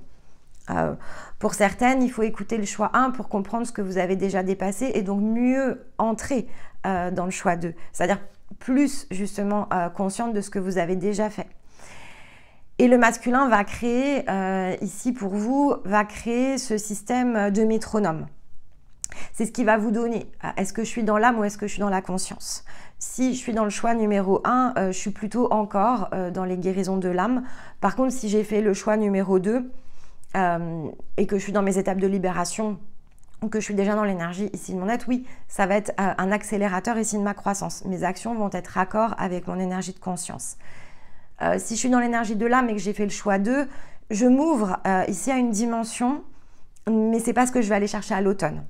Pour certaines, il faut écouter le choix 1 pour comprendre ce que vous avez déjà dépassé et donc mieux entrer dans le choix 2. C'est-à-dire plus justement consciente de ce que vous avez déjà fait. Et le masculin va créer, ici pour vous, va créer ce système de métronome. C'est ce qui va vous donner, est-ce que je suis dans l'âme ou est-ce que je suis dans la conscience? Si je suis dans le choix numéro 1, je suis plutôt encore dans les guérisons de l'âme. Par contre, si j'ai fait le choix numéro 2 et que je suis dans mes étapes de libération, ou que je suis déjà dans l'énergie ici de mon être, oui, ça va être un accélérateur ici de ma croissance. Mes actions vont être raccord avec mon énergie de conscience. Si je suis dans l'énergie de l'âme et que j'ai fait le choix 2, je m'ouvre ici à une dimension, mais c'est pas ce que je vais aller chercher à l'automne.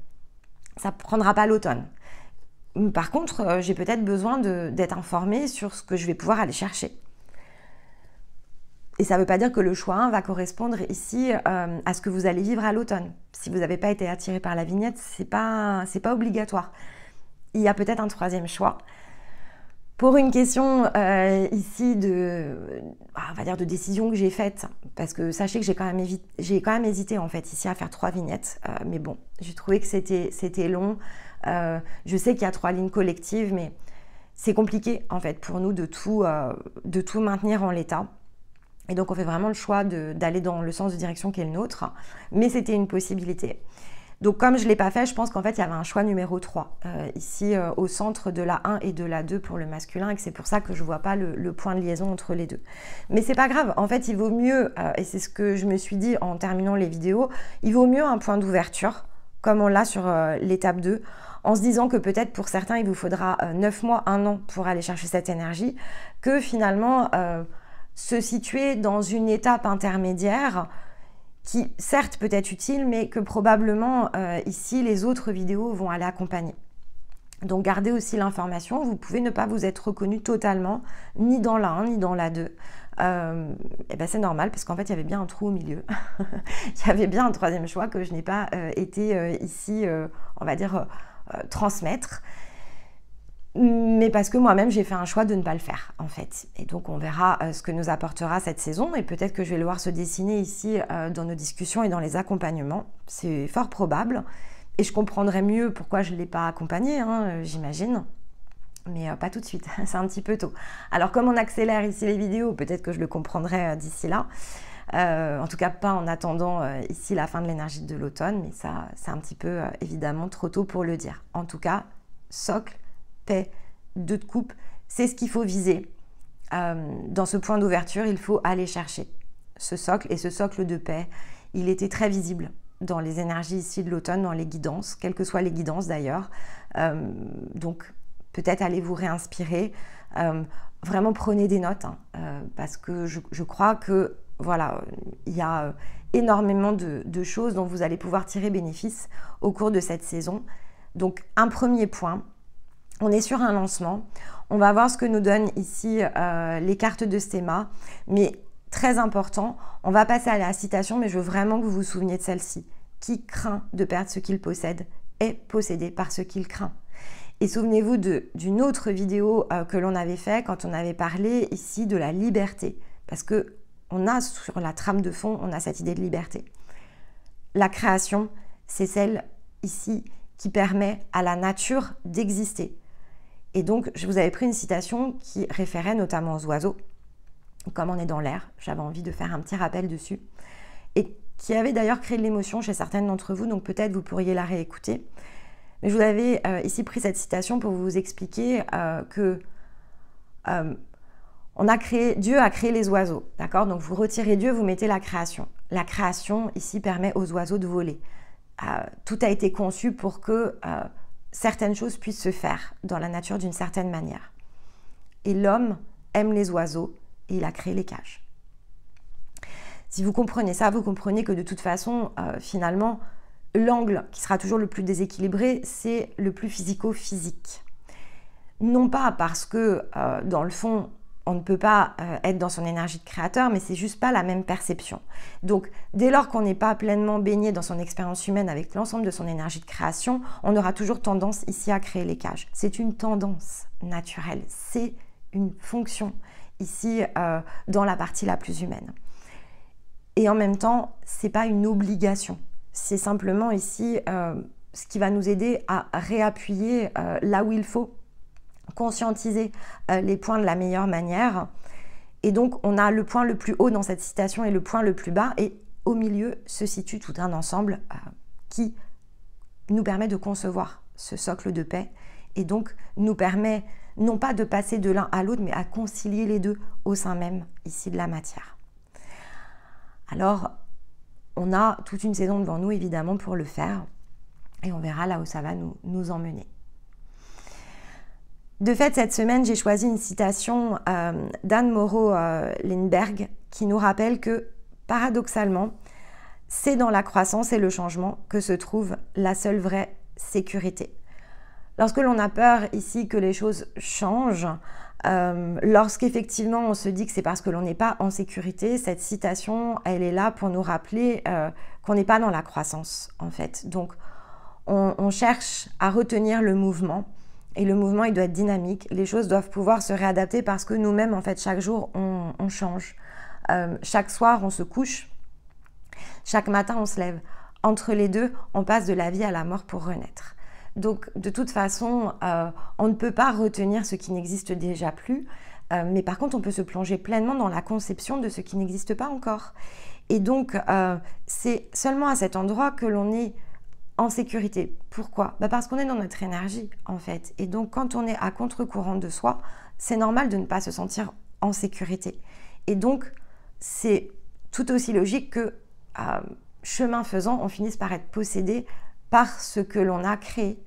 Ça ne prendra pas l'automne. Par contre, j'ai peut-être besoin d'être informée sur ce que je vais pouvoir aller chercher. Et ça ne veut pas dire que le choix 1 va correspondre ici à ce que vous allez vivre à l'automne. Si vous n'avez pas été attiré par la vignette, ce n'est pas obligatoire. Il y a peut-être un troisième choix. Pour une question ici on va dire de décision que j'ai faite, parce que sachez que j'ai quand même hésité en fait ici à faire 3 vignettes, mais bon, j'ai trouvé que c'était long. Je sais qu'il y a 3 lignes collectives, mais c'est compliqué en fait pour nous de tout maintenir en l'état. Et donc on fait vraiment le choix d'aller dans le sens de direction qui est le nôtre, mais c'était une possibilité. Donc comme je ne l'ai pas fait, je pense qu'en fait il y avait un choix numéro 3 ici au centre de la 1 et de la 2 pour le masculin et que c'est pour ça que je ne vois pas le point de liaison entre les deux. Mais c'est pas grave, en fait il vaut mieux, et c'est ce que je me suis dit en terminant les vidéos, il vaut mieux un point d'ouverture comme on l'a sur l'étape 2, en se disant que peut-être pour certains il vous faudra 9 mois, 1 an pour aller chercher cette énergie, que finalement se situer dans une étape intermédiaire qui certes peut être utile, mais que probablement ici les autres vidéos vont aller accompagner. Donc gardez aussi l'information, vous pouvez ne pas vous être reconnu totalement, ni dans la 1, ni dans la 2. Et ben c'est normal, parce qu'en fait il y avait bien un trou au milieu. Il y avait bien un troisième choix que je n'ai pas été ici, on va dire, transmettre. Mais parce que moi-même j'ai fait un choix de ne pas le faire en fait, et donc on verra ce que nous apportera cette saison, et peut-être que je vais le voir se dessiner ici dans nos discussions et dans les accompagnements, c'est fort probable, et je comprendrai mieux pourquoi je ne l'ai pas accompagné, hein, j'imagine, mais pas tout de suite, c'est un petit peu tôt. Alors comme on accélère ici les vidéos, peut-être que je le comprendrai d'ici là, en tout cas pas en attendant ici la fin de l'énergie de l'automne, mais ça c'est un petit peu évidemment trop tôt pour le dire. En tout cas, socle, paix, 2 de coupe, c'est ce qu'il faut viser. Dans ce point d'ouverture, il faut aller chercher ce socle, et ce socle de paix, il était très visible dans les énergies ici de l'automne, dans les guidances, quelles que soient les guidances d'ailleurs. Donc peut-être allez vous réinspirer, vraiment prenez des notes, hein, parce que je crois que voilà, il y a énormément de choses dont vous allez pouvoir tirer bénéfice au cours de cette saison. Donc un premier point, on est sur un lancement, on va voir ce que nous donnent ici les cartes de Stéma, mais très important, on va passer à la citation, mais je veux vraiment que vous vous souveniez de celle-ci. Qui craint de perdre ce qu'il possède est possédé par ce qu'il craint. Et souvenez-vous d'une autre vidéo que l'on avait fait quand on avait parlé ici de la liberté, parce que on a sur la trame de fond, on a cette idée de liberté. La création, c'est celle ici qui permet à la nature d'exister. Et donc, je vous avais pris une citation qui référait notamment aux oiseaux. Comme on est dans l'air, j'avais envie de faire un petit rappel dessus. Et qui avait d'ailleurs créé de l'émotion chez certaines d'entre vous, donc peut-être vous pourriez la réécouter. Mais je vous avais ici pris cette citation pour vous expliquer que Dieu a créé les oiseaux, d'accord? Donc vous retirez Dieu, vous mettez la création. La création ici permet aux oiseaux de voler. Tout a été conçu pour que certaines choses puissent se faire dans la nature d'une certaine manière. Et l'homme aime les oiseaux et il a créé les cages. Si vous comprenez ça, vous comprenez que de toute façon, finalement, l'angle qui sera toujours le plus déséquilibré, c'est le plus physico-physique. Non pas parce que, dans le fond, on ne peut pas être dans son énergie de créateur, mais c'est juste pas la même perception. Donc, dès lors qu'on n'est pas pleinement baigné dans son expérience humaine avec l'ensemble de son énergie de création, on aura toujours tendance ici à créer les cages. C'est une tendance naturelle, c'est une fonction ici dans la partie la plus humaine. Et en même temps, c'est pas une obligation. C'est simplement ici ce qui va nous aider à réappuyer là où il faut, conscientiser les points de la meilleure manière. Et donc, on a le point le plus haut dans cette citation et le point le plus bas. Et au milieu se situe tout un ensemble qui nous permet de concevoir ce socle de paix. Et donc, nous permet non pas de passer de l'un à l'autre, mais à concilier les deux au sein même ici de la matière. Alors, on a toute une saison devant nous, évidemment, pour le faire. Et on verra là où ça va nous emmener. De fait, cette semaine, j'ai choisi une citation d'Anne Moreau Lindbergh qui nous rappelle que, paradoxalement, c'est dans la croissance et le changement que se trouve la seule vraie sécurité. Lorsque l'on a peur ici que les choses changent, lorsqu'effectivement on se dit que c'est parce que l'on n'est pas en sécurité, cette citation, elle est là pour nous rappeler qu'on n'est pas dans la croissance, en fait. Donc, on cherche à retenir le mouvement, et le mouvement, il doit être dynamique. Les choses doivent pouvoir se réadapter parce que nous-mêmes, en fait, chaque jour, on change. Chaque soir, on se couche. Chaque matin, on se lève. Entre les deux, on passe de la vie à la mort pour renaître. Donc, de toute façon, on ne peut pas retenir ce qui n'existe déjà plus. Mais par contre, on peut se plonger pleinement dans la conception de ce qui n'existe pas encore. Et donc, c'est seulement à cet endroit que l'on est en sécurité. Pourquoi? Parce qu'on est dans notre énergie, en fait. Et donc, quand on est à contre-courant de soi, c'est normal de ne pas se sentir en sécurité. Et donc, c'est tout aussi logique que, chemin faisant, on finisse par être possédé par ce que l'on a créé.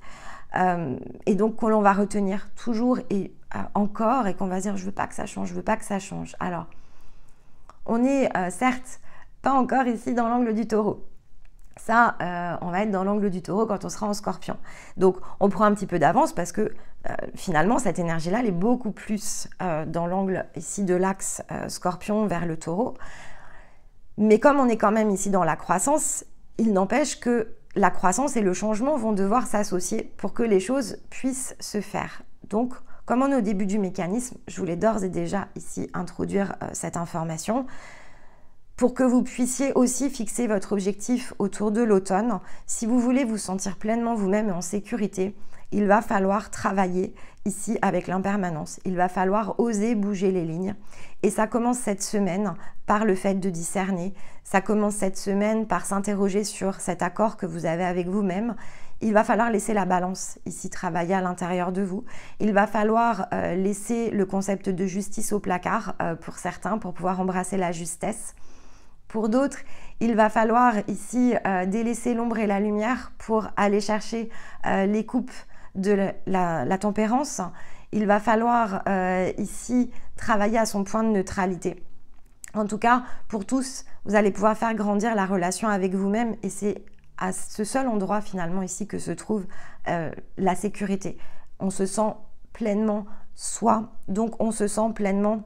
Et donc, qu'on va retenir toujours et encore, et qu'on va dire, je veux pas que ça change, je veux pas que ça change. Alors, on est certes pas encore ici dans l'angle du taureau. Ça, on va être dans l'angle du taureau quand on sera en scorpion. Donc, on prend un petit peu d'avance parce que finalement, cette énergie-là, elle est beaucoup plus dans l'angle ici de l'axe scorpion vers le taureau. Mais comme on est quand même ici dans la croissance, il n'empêche que la croissance et le changement vont devoir s'associer pour que les choses puissent se faire. Donc, comme on est au début du mécanisme, je voulais d'ores et déjà ici introduire cette information pour que vous puissiez aussi fixer votre objectif autour de l'automne. Si vous voulez vous sentir pleinement vous-même et en sécurité, il va falloir travailler ici avec l'impermanence. Il va falloir oser bouger les lignes. Et ça commence cette semaine par le fait de discerner. Ça commence cette semaine par s'interroger sur cet accord que vous avez avec vous-même. Il va falloir laisser la balance ici travailler à l'intérieur de vous. Il va falloir laisser le concept de justice au placard pour certains pour pouvoir embrasser la justesse. Pour d'autres, il va falloir ici délaisser l'ombre et la lumière pour aller chercher les coupes de la tempérance. Il va falloir ici travailler à son point de neutralité. En tout cas, pour tous, vous allez pouvoir faire grandir la relation avec vous-même et c'est à ce seul endroit finalement ici que se trouve la sécurité. On se sent pleinement soi, donc on se sent pleinement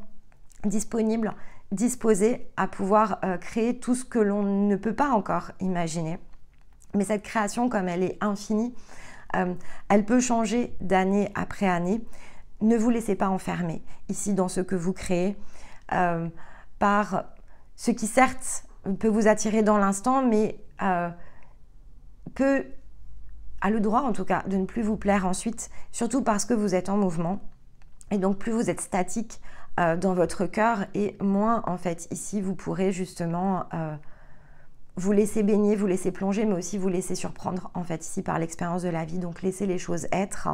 disponible, disposé à pouvoir créer tout ce que l'on ne peut pas encore imaginer. Mais cette création, comme elle est infinie, elle peut changer d'année après année. Ne vous laissez pas enfermer ici dans ce que vous créez par ce qui certes peut vous attirer dans l'instant, mais a le droit en tout cas de ne plus vous plaire ensuite, surtout parce que vous êtes en mouvement. Et donc plus vous êtes statique dans votre cœur et moins en fait ici vous pourrez justement vous laisser baigner, vous laisser plonger, mais aussi vous laisser surprendre en fait ici par l'expérience de la vie. Donc laissez les choses être,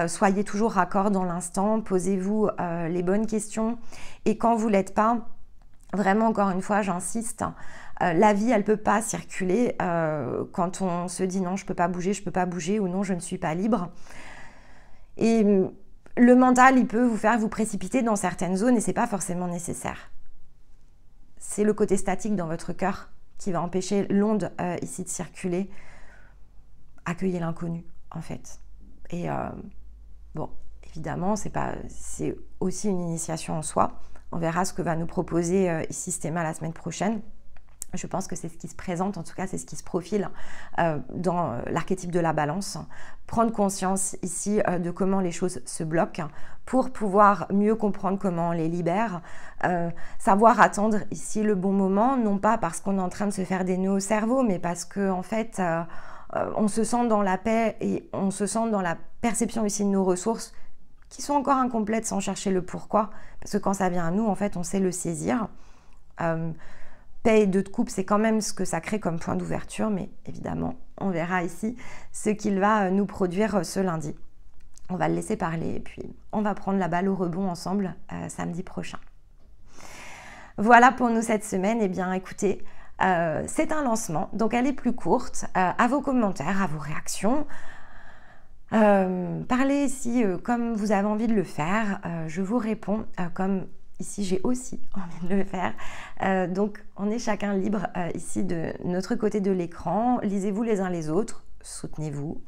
soyez toujours raccord dans l'instant, posez-vous les bonnes questions et quand vous l'êtes pas, vraiment encore une fois j'insiste, la vie elle peut pas circuler quand on se dit non je peux pas bouger ou non je ne suis pas libre. Et le mental, il peut vous faire vous précipiter dans certaines zones et c'est pas forcément nécessaire. C'est le côté statique dans votre cœur qui va empêcher l'onde ici de circuler. Accueillez l'inconnu, en fait. Et bon, évidemment, c'est aussi une initiation en soi. On verra ce que va nous proposer ici Stéma la semaine prochaine. Je pense que c'est ce qui se présente, en tout cas c'est ce qui se profile dans l'archétype de la balance. Prendre conscience ici de comment les choses se bloquent pour pouvoir mieux comprendre comment on les libère. Savoir attendre ici le bon moment, non pas parce qu'on est en train de se faire des nœuds au cerveau, mais parce que en fait on se sent dans la paix et on se sent dans la perception ici de nos ressources qui sont encore incomplètes sans chercher le pourquoi. Parce que quand ça vient à nous, en fait, on sait le saisir. Paix et 2 de coupe, c'est quand même ce que ça crée comme point d'ouverture, mais évidemment, on verra ici ce qu'il va nous produire ce lundi. On va le laisser parler et puis on va prendre la balle au rebond ensemble samedi prochain. Voilà pour nous cette semaine. Eh bien, écoutez, c'est un lancement, donc elle est plus courte. À vos commentaires, à vos réactions. Parlez ici comme vous avez envie de le faire. Je vous réponds comme... Ici, j'ai aussi envie de le faire. Donc, on est chacun libre ici de notre côté de l'écran. Lisez-vous les uns les autres, soutenez-vous.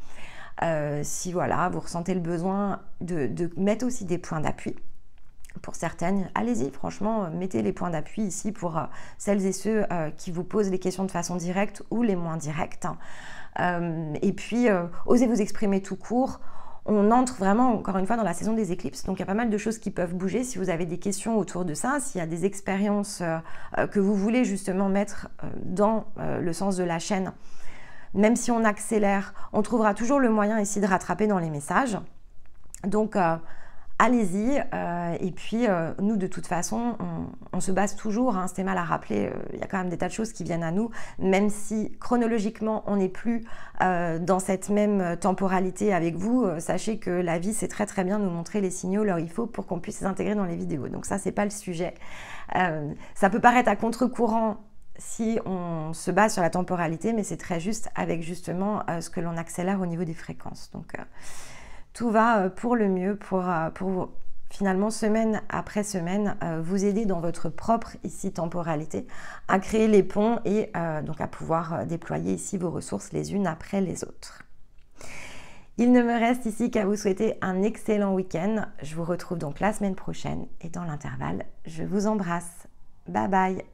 Si voilà, vous ressentez le besoin de mettre aussi des points d'appui. Pour certaines, allez-y, franchement, mettez les points d'appui ici pour celles et ceux qui vous posent les questions de façon directe ou les moins directes. Et puis, osez vous exprimer tout court. On entre vraiment, encore une fois, dans la saison des éclipses. Donc, il y a pas mal de choses qui peuvent bouger. Si vous avez des questions autour de ça, s'il y a des expériences que vous voulez justement mettre dans le sens de la chaîne, même si on accélère, on trouvera toujours le moyen ici de rattraper dans les messages. Donc, allez-y. Et puis, nous, de toute façon, on se base toujours, hein, Stéma l'a rappelé, il y a quand même des tas de choses qui viennent à nous, même si chronologiquement, on n'est plus dans cette même temporalité avec vous. Sachez que la vie, c'est très très bien nous montrer les signaux là où il faut pour qu'on puisse les intégrer dans les vidéos. Donc ça, c'est pas le sujet. Ça peut paraître à contre-courant si on se base sur la temporalité, mais c'est très juste avec justement ce que l'on accélère au niveau des fréquences. Donc... tout va pour le mieux, pour finalement, semaine après semaine, vous aider dans votre propre ici temporalité à créer les ponts et donc à pouvoir déployer ici vos ressources les unes après les autres. Il ne me reste ici qu'à vous souhaiter un excellent week-end. Je vous retrouve donc la semaine prochaine et dans l'intervalle, je vous embrasse. Bye bye!